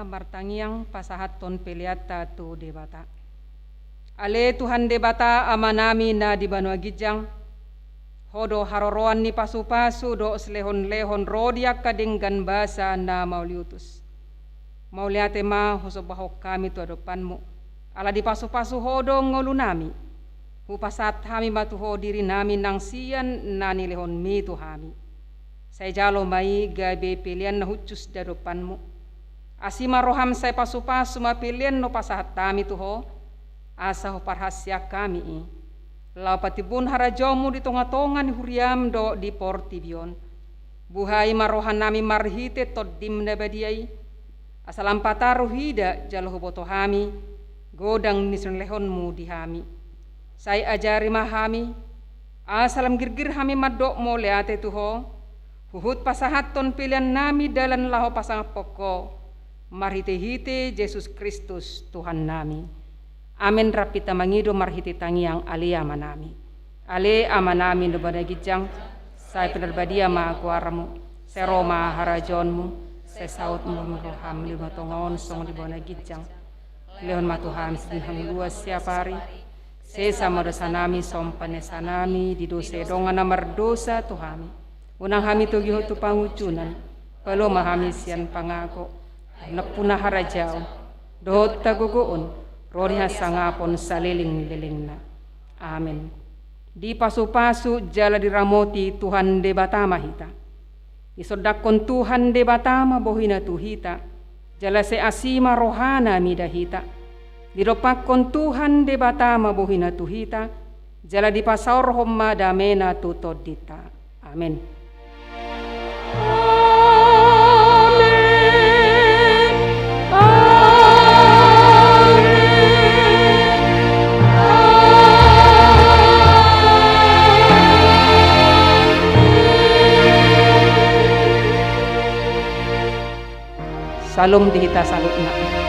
martangiang pasahat ton peliata tu debata. Ale Tuhan debata amanami na di Banua Gijang, hodo haroroan ni pasu-pasu do selehon-lehon rodiak kadinggan basa na mauliutus. Mauliate ma hosobahok kami tu adopanmu. Ala di pasu-pasu hodo ngolunami. Hupasat hami matuho diri nami nang sian nani lehon mi tu hami. Saya jalo mai gabe pilihan na hucus dadopanmu. Asima roham saya pasu-pasu ma pilihan no pasahat tami tuho. Asa ho parhasya kami lau patibun harajomu di tonga-tonga ni huriam do di portibion buhai marohan nami marhite toddim nabadiai asalam pataru hida jaloh boto hami godang nisun lehonmu di hami saya ajari mahami asalam girgir hami madok mo leate tuho huhut pasahat ton pilihan nami dalan laho pasang poko marhite-hite Yesus Kristus Tuhan nami. Amin rapita mangido marhiti tangiang alia manami. Ale amanami no badagijang, say pinarbadia maakwaramu, se Roma harajonmu, se saut mo roham lima tongon song di badagijang. Leon matuham sinhang luas siapari, se sama dosanami sompane sanami di dose dongan namar dosa tuhami. Unang hami tugiho tu pangucunan, palo mahami sian pangako, napuna harajao, dohot tagugoon. Roriha sangapon saliling-liling na. Amen. Di pasu-pasu jala diramoti Tuhan de batama hita. Isodakon Tuhan de batama bohina tuhita. Jala se asima rohana midahita. Diropakon Tuhan de batama bohina tuhita. Jala di pasaur homma damena tutodita. Amin. Salom dihita salutna.